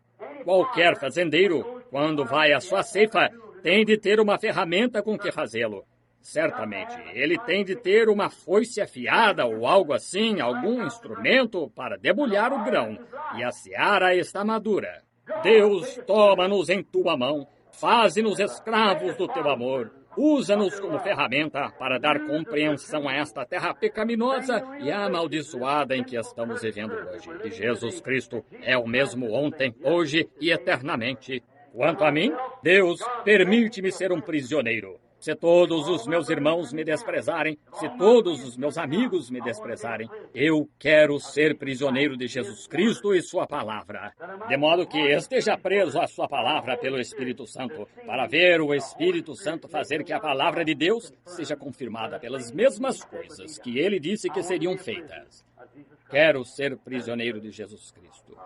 Qualquer fazendeiro, quando vai à sua ceifa, tem de ter uma ferramenta com que fazê-lo. Certamente, ele tem de ter uma foice afiada ou algo assim, algum instrumento para debulhar o grão, e a seara está madura. Deus, toma-nos em tua mão, faze-nos escravos do teu amor, usa-nos como ferramenta para dar compreensão a esta terra pecaminosa e amaldiçoada em que estamos vivendo hoje. E Jesus Cristo é o mesmo ontem, hoje e eternamente. Quanto a mim, Deus, permite-me ser um prisioneiro. Se todos os meus irmãos me desprezarem, se todos os meus amigos me desprezarem, eu quero ser prisioneiro de Jesus Cristo e sua palavra. De modo que esteja preso à sua palavra pelo Espírito Santo, para ver o Espírito Santo fazer que a palavra de Deus seja confirmada pelas mesmas coisas que ele disse que seriam feitas. Quero ser prisioneiro de Jesus Cristo.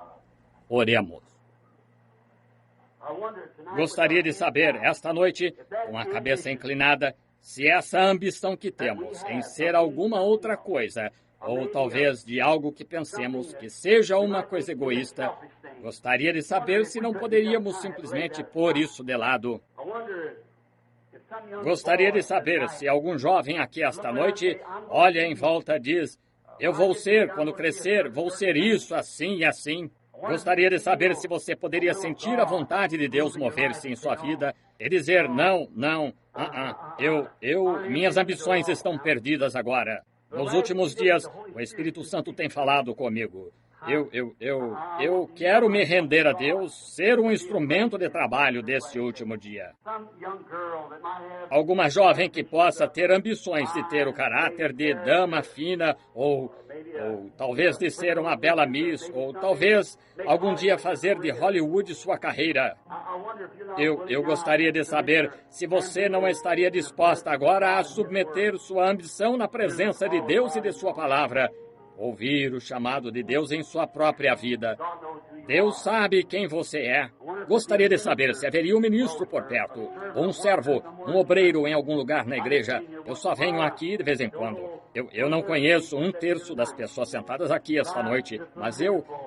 Oremos. Gostaria de saber, esta noite, com a cabeça inclinada, se essa ambição que temos em ser alguma outra coisa, ou talvez de algo que pensemos que seja uma coisa egoísta, gostaria de saber se não poderíamos simplesmente pôr isso de lado. Gostaria de saber se algum jovem aqui esta noite olha em volta e diz: eu vou ser, quando crescer, vou ser isso, assim e assim. Gostaria de saber se você poderia sentir a vontade de Deus mover-se em sua vida e dizer: não, minhas ambições estão perdidas agora. Nos últimos dias, o Espírito Santo tem falado comigo. Eu quero me render a Deus, ser um instrumento de trabalho desse último dia. Alguma jovem que possa ter ambições de ter o caráter de dama fina, ou talvez de ser uma bela miss, ou talvez algum dia fazer de Hollywood sua carreira. Eu gostaria de saber se você não estaria disposta agora a submeter sua ambição na presença de Deus e de sua palavra. Ouvir o chamado de Deus em sua própria vida. Deus sabe quem você é. Gostaria de saber se haveria um ministro por perto, ou um servo, um obreiro em algum lugar na igreja. Eu só venho aqui de vez em quando. Eu não conheço um terço das pessoas sentadas aqui esta noite, mas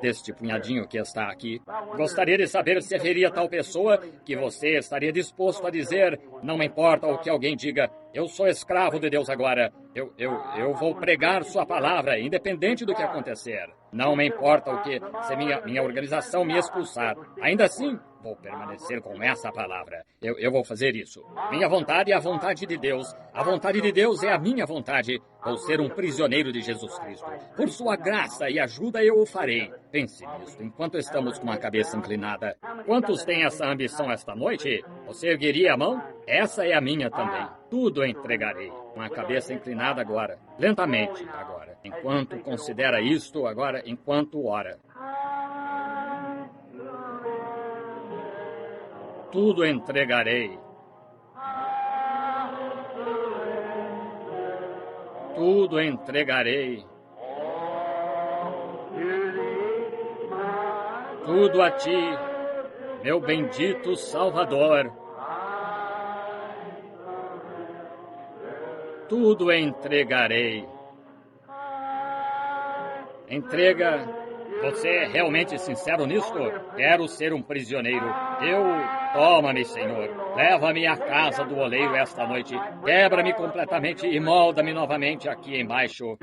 deste punhadinho que está aqui, gostaria de saber se haveria tal pessoa que você estaria disposto a dizer: não me importa o que alguém diga, eu sou escravo de Deus agora. Eu vou pregar sua palavra, independente do que acontecer. Não me importa o que, se minha organização me expulsar. Ainda assim, vou permanecer com essa palavra. Eu vou fazer isso. Minha vontade é a vontade de Deus. A vontade de Deus é a minha vontade. Vou ser um prisioneiro de Jesus Cristo. Por sua graça e ajuda eu o farei. Pense nisso, enquanto estamos com a cabeça inclinada. Quantos têm essa ambição esta noite? Você ergueria a mão? Essa é a minha também. Tudo entregarei. Com a cabeça inclinada agora. Lentamente agora. Enquanto considera isto agora, enquanto ora. Tudo entregarei. Tudo entregarei. Tudo a ti, meu bendito Salvador. Tudo entregarei. Entrega. Você é realmente sincero nisto? Quero ser um prisioneiro. Toma-me, Senhor. Leva-me à casa do oleiro esta noite. Quebra-me completamente e molda-me novamente aqui embaixo.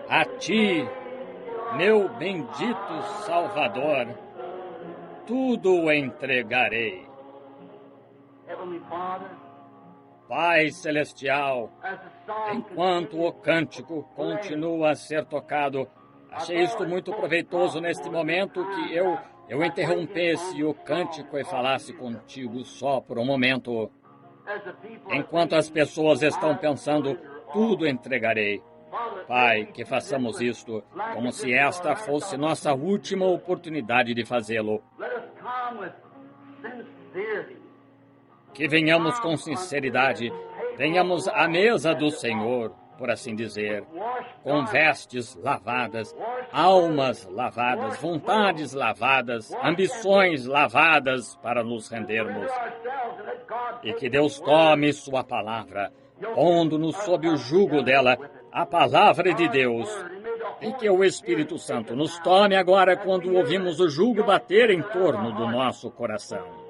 A ti, meu bendito Salvador, tudo entregarei. Pai Celestial, enquanto o cântico continua a ser tocado, achei isto muito proveitoso neste momento que eu interrompesse o cântico e falasse contigo só por um momento. Enquanto as pessoas estão pensando, tudo entregarei. Pai, que façamos isto como se esta fosse nossa última oportunidade de fazê-lo. Que venhamos com sinceridade, venhamos à mesa do Senhor, por assim dizer, com vestes lavadas, almas lavadas, vontades lavadas, ambições lavadas para nos rendermos. E que Deus tome sua palavra, pondo-nos sob o jugo dela, a palavra de Deus. E que o Espírito Santo nos tome agora quando ouvimos o jugo bater em torno do nosso coração.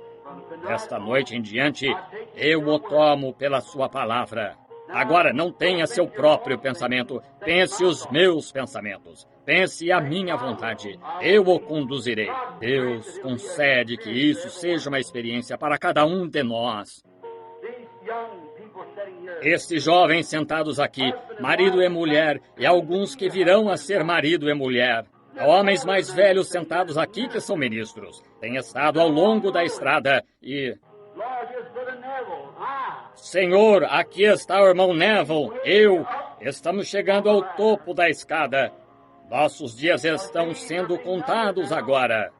Desta noite em diante, eu o tomo pela sua palavra. Agora, não tenha seu próprio pensamento. Pense os meus pensamentos. Pense a minha vontade. Eu o conduzirei. Deus concede que isso seja uma experiência para cada um de nós. Estes jovens sentados aqui, marido e mulher, e alguns que virão a ser marido e mulher, Há homens mais velhos sentados aqui que são ministros. Têm estado ao longo da estrada e... Senhor, aqui está o irmão Neville. Estamos chegando ao topo da escada. Nossos dias estão sendo contados agora.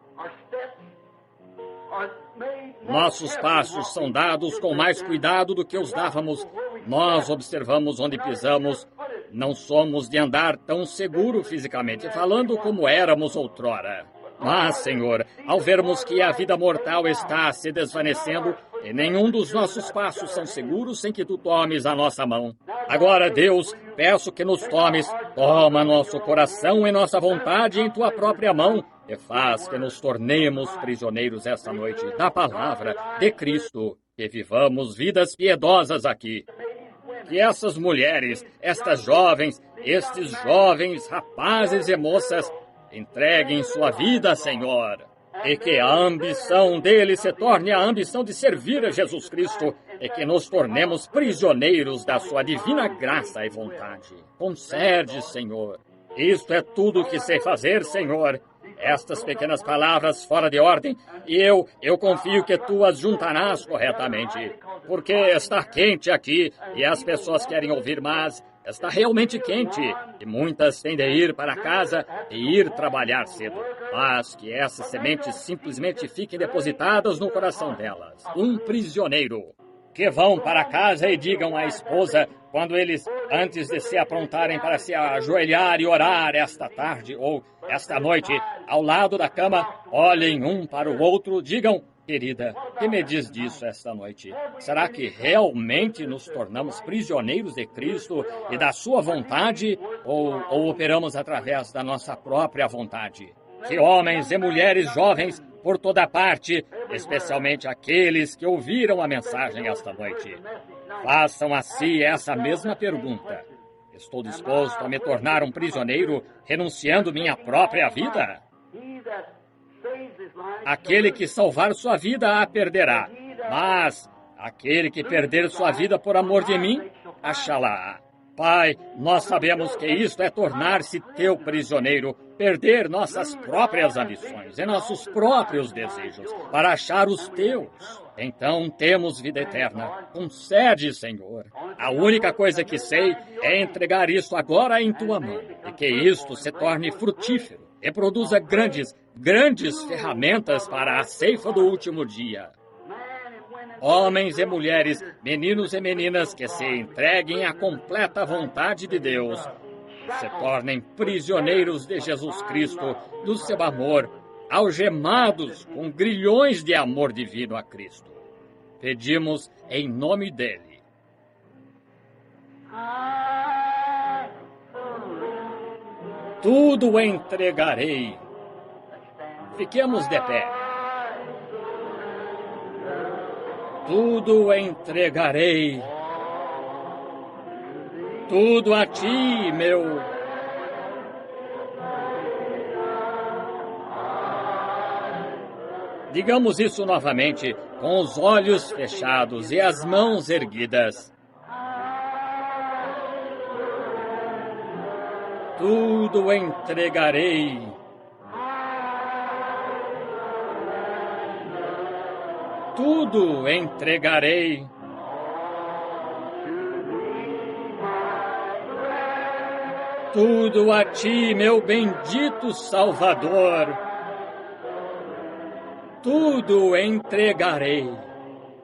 Nossos passos são dados com mais cuidado do que os dávamos. Nós observamos onde pisamos. Não somos de andar tão seguro fisicamente falando como éramos outrora. Mas, Senhor, ao vermos que a vida mortal está se desvanecendo, e nenhum dos nossos passos são seguros sem que Tu tomes a nossa mão. Agora, Deus, peço que nos tomes. Toma nosso coração e nossa vontade em Tua própria mão e faz que nos tornemos prisioneiros esta noite da palavra de Cristo, que vivamos vidas piedosas aqui. Que essas mulheres, estas jovens, estes jovens rapazes e moças entreguem sua vida, Senhor, e que a ambição deles se torne a ambição de servir a Jesus Cristo e que nos tornemos prisioneiros da sua divina graça e vontade. Concede, Senhor. Isto é tudo o que sei fazer, Senhor. Estas pequenas palavras fora de ordem, e eu confio que Tu as juntarás corretamente, porque está quente aqui e as pessoas querem ouvir, mas está realmente quente e muitas têm de ir para casa e ir trabalhar cedo. Mas que essas sementes simplesmente fiquem depositadas no coração delas. Um prisioneiro. Que vão para casa e digam à esposa, quando eles, antes de se aprontarem para se ajoelhar e orar esta tarde ou esta noite, ao lado da cama, olhem um para o outro, digam, querida, que me diz disso esta noite? Será que realmente nos tornamos prisioneiros de Cristo e da sua vontade ou operamos através da nossa própria vontade? Que homens e mulheres jovens por toda parte, especialmente aqueles que ouviram a mensagem esta noite, façam a si essa mesma pergunta. Estou disposto a me tornar um prisioneiro, renunciando minha própria vida? Aquele que salvar sua vida a perderá, mas aquele que perder sua vida por amor de mim, achá-la. Pai, nós sabemos que isto é tornar-se Teu prisioneiro, perder nossas próprias ambições e nossos próprios desejos para achar os Teus. Então temos vida eterna. Concede, Senhor. A única coisa que sei é entregar isso agora em Tua mão e que isto se torne frutífero e produza grandes ferramentas para a ceifa do último dia. Homens e mulheres, meninos e meninas que se entreguem à completa vontade de Deus, se tornem prisioneiros de Jesus Cristo, do seu amor, algemados com grilhões de amor divino a Cristo. Pedimos em nome dele. Tudo entregarei. Fiquemos de pé. Tudo entregarei. Tudo a Ti, meu. Digamos isso novamente, com os olhos fechados e as mãos erguidas. Tudo entregarei. Tudo entregarei. Tudo a Ti, meu bendito Salvador. Tudo entregarei.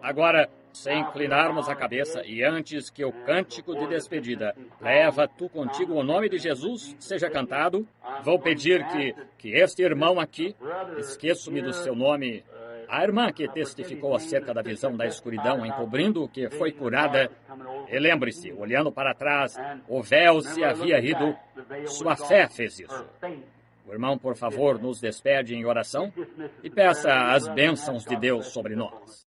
Agora, sem inclinarmos a cabeça e antes que o cântico de despedida, leva tu contigo o nome de Jesus, seja cantado, vou pedir que este irmão aqui, esqueço-me do seu nome, a irmã que testificou acerca da visão da escuridão encobrindo que foi curada, e lembre-se, olhando para trás, o véu se havia ido, sua fé fez isso. O irmão, por favor, nos despede em oração e peça as bênçãos de Deus sobre nós.